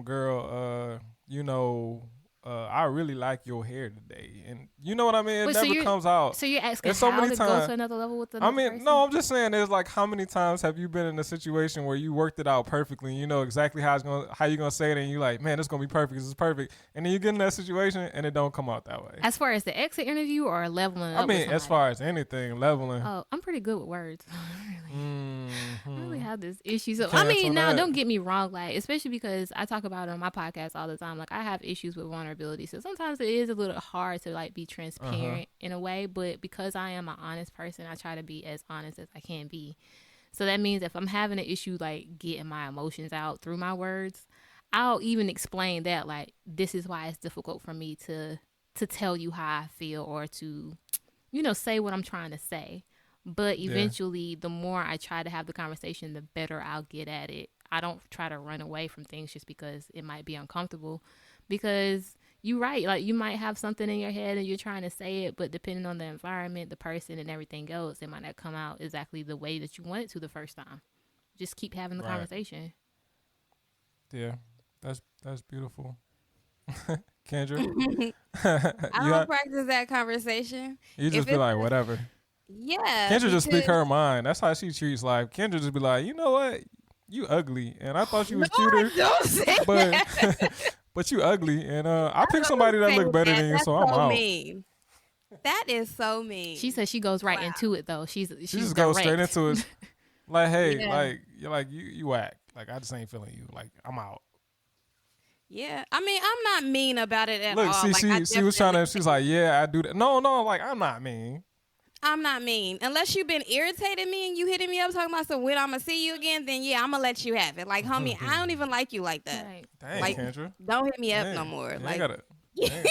girl, you know, I really like your hair today, and you know what I mean. It Wait, so never you're- comes out. So you're asking There's so how many to go times- to another level with the I mean, no, I'm just saying. There's like, how many times have you been in a situation where you worked it out perfectly, and you know exactly how you're gonna say it, and you like, man, it's gonna be perfect. This is perfect, and then you get in that situation, and it don't come out that way. As far as the exit interview or leveling I up mean, with as somebody? far as anything, leveling. Oh, I'm pretty good with words. I really have this issue. So I Cancel mean, now that. don't get me wrong, like especially because I talk about it on my podcast all the time. Like I have issues with vulnerability, so sometimes it is a little hard to like be transparent in a way. But because I am an honest person, I try to be as honest as I can be. So that means if I'm having an issue like getting my emotions out through my words, I'll even explain that like this is why it's difficult for me to tell you how I feel or to, you know, say what I'm trying to say. But eventually, the more I try to have the conversation, the better I'll get at it. I don't try to run away from things just because it might be uncomfortable. Because you're right. Like, you might have something in your head and you're trying to say it, but depending on the environment, the person, and everything else, it might not come out exactly the way that you want it to the first time. Just keep having the Right. conversation. Yeah, that's beautiful. Kendra, I you, don't practice that conversation. you just if be it's like, a- whatever. Yeah. Kendra just speak because- her mind. That's how she treats life. Kendra just be like, you know what? You ugly, and I thought you was No, cuter, I don't say but that. but you ugly, and I picked somebody that Say look better than you, That's so I'm out. mean. That is so mean. She says she goes right Wow. into it, though. She She just goes straight into it. Like, hey, Yeah. like you're like you whack. Like I just ain't feeling you. Like I'm out. Yeah, I mean, I'm not mean about it at Look, all. see, Like, I she was trying to. definitely- She's like, yeah, I do that. No, like I'm not mean. I'm not mean. Unless you've been irritating me and you hitting me up talking about some when I'm gonna see you again, then yeah, I'm gonna let you have it. Like, homie, I don't even like you like that. Right. Dang, Like, Kendra. Don't hit me up Dang. no more. You Like, gotta, dang.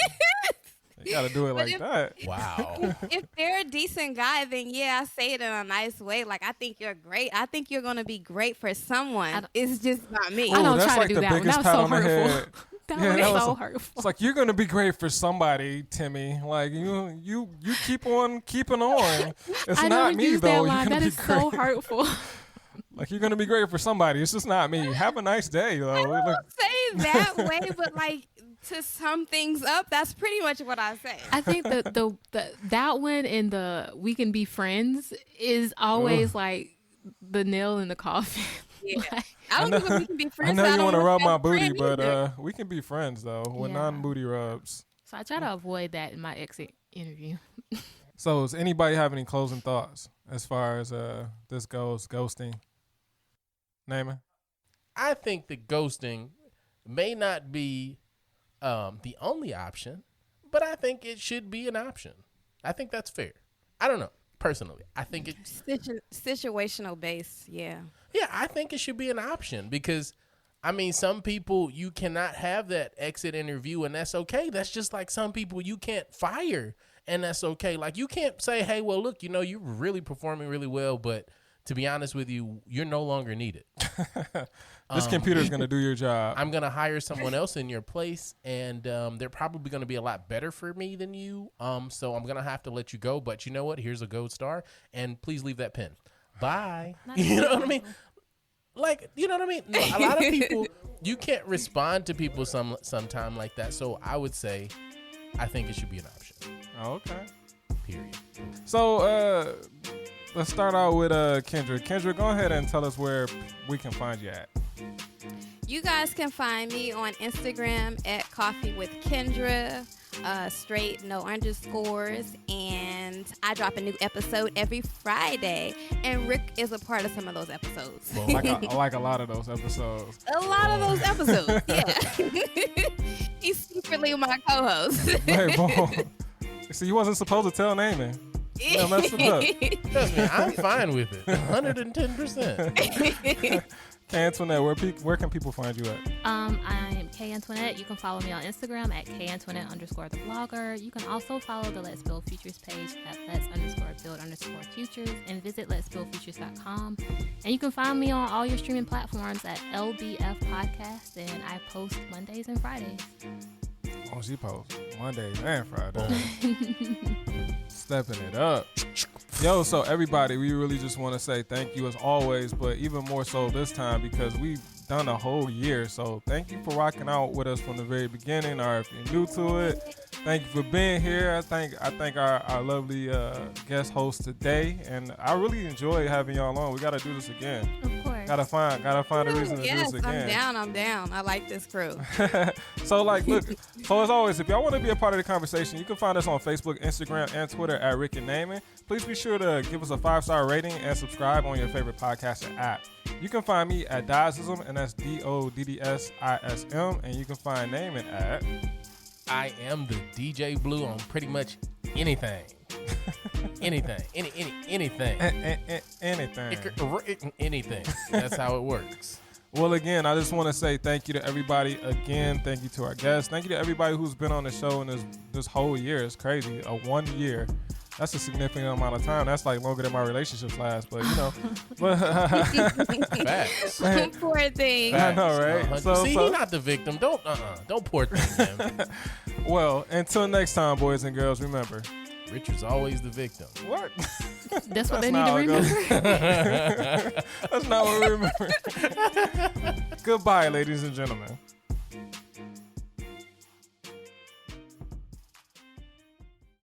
You gotta do it But like if- that. Wow. if they're a decent guy, then yeah, I say it in a nice way. Like, I think you're great. I think you're gonna be great for someone. It's just not me. I Ooh, don't that's try like to do the that one. biggest That was pat so on the hurtful. head. That Yeah, was that was so a- hurtful. It's like you're gonna be great for somebody, Timmy. Like you keep on keeping on. It's I not never me used though. that You're line. gonna That be is great. so hurtful. Like you're gonna be great for somebody. It's just not me. Have a nice day though. I Look, don't say that way, but like to sum things up, that's pretty much what I say. I think the that one and the we can be friends is always like the nail in the coffin. Yeah. Like, I don't think we can be friends. I know so you don't want to want rub your my booty, friend but either. we can be friends though with Yeah. non-booty rubs. so I try to avoid that in my exit interview. So does anybody have any closing thoughts as far as this goes? Ghosting. Naaman? I think that ghosting may not be the only option, but I think it should be an option. I think that's fair. I don't know. Personally, I think it. Situational base, yeah. Yeah, I think it should be an option because, I mean, some people you cannot have that exit interview, and that's okay. That's just like some people you can't fire, and that's okay. Like you can't say, "Hey, well, look, you know, you're really performing really well, but to be honest with you, you're no longer needed. This computer's gonna do your job. I'm gonna hire someone else in your place, and they're probably gonna be a lot better for me than you. So I'm gonna have to let you go. But you know what? Here's a gold star, and please leave that pen. Bye. You know what I mean? Like, you know what I mean? No, a lot of people, you can't respond to people sometime like that. So I would say, I think it should be an option. Okay. Period. So let's start out with Kendra. Kendra, go ahead and tell us where we can find you at. You guys can find me on Instagram at Coffee with Kendra, straight no underscores, and I drop a new episode every Friday. And Rick is a part of some of those episodes. I like a lot of those episodes. A lot of those episodes, yeah. He's super separately with my co-host. Wait, boom. See, you wasn't supposed to tell naming. Yeah, mess it up. Trust me, I'm fine with it. 110%. K Antoinette, where can people find you at? I'm K Antoinette. You can follow me on Instagram at K_Antoinette_the blogger. You can also follow the Let's Build Futures page at Let's_Build_Futures and visit letsbuildfutures.com. And you can find me on all your streaming platforms at LBF Podcast, and I post Mondays and Fridays. Oh, she posts Mondays and Fridays. Stepping it up. Yo, so everybody, we really just want to say thank you as always, but even more so this time because we've done a whole year. So thank you for rocking out with us from the very beginning, or if you're new to it, thank you for being here. I thank our lovely guest host today, and I really enjoy having y'all on. We got to do this again. Of course. Gotta find a reason to do this again. I'm down. I like this crew. So look, so as always, if y'all want to be a part of the conversation, you can find us on Facebook, Instagram, and Twitter at Rick and Naaman. Please be sure to give us a 5-star rating and subscribe on your favorite podcasting app. You can find me at Doddism, and that's DODDSISM, and you can find Naaman at I am the DJ Blue on pretty much anything. Anything. Anything. Anything. That's how it works. Well, again, I just want to say thank you to everybody. Again, thank you to our guests. Thank you to everybody who's been on the show in this whole year. It's crazy. 1 year. That's a significant amount of time. That's like longer than my relationships last. But, you know. Facts. Poor thing. I know, right? See, he's not the victim. Don't poor thing him. Well, until next time, boys and girls, remember. Richard's always the victim. What? That's what they need to remember. That's not what we remember. Goodbye, ladies and gentlemen.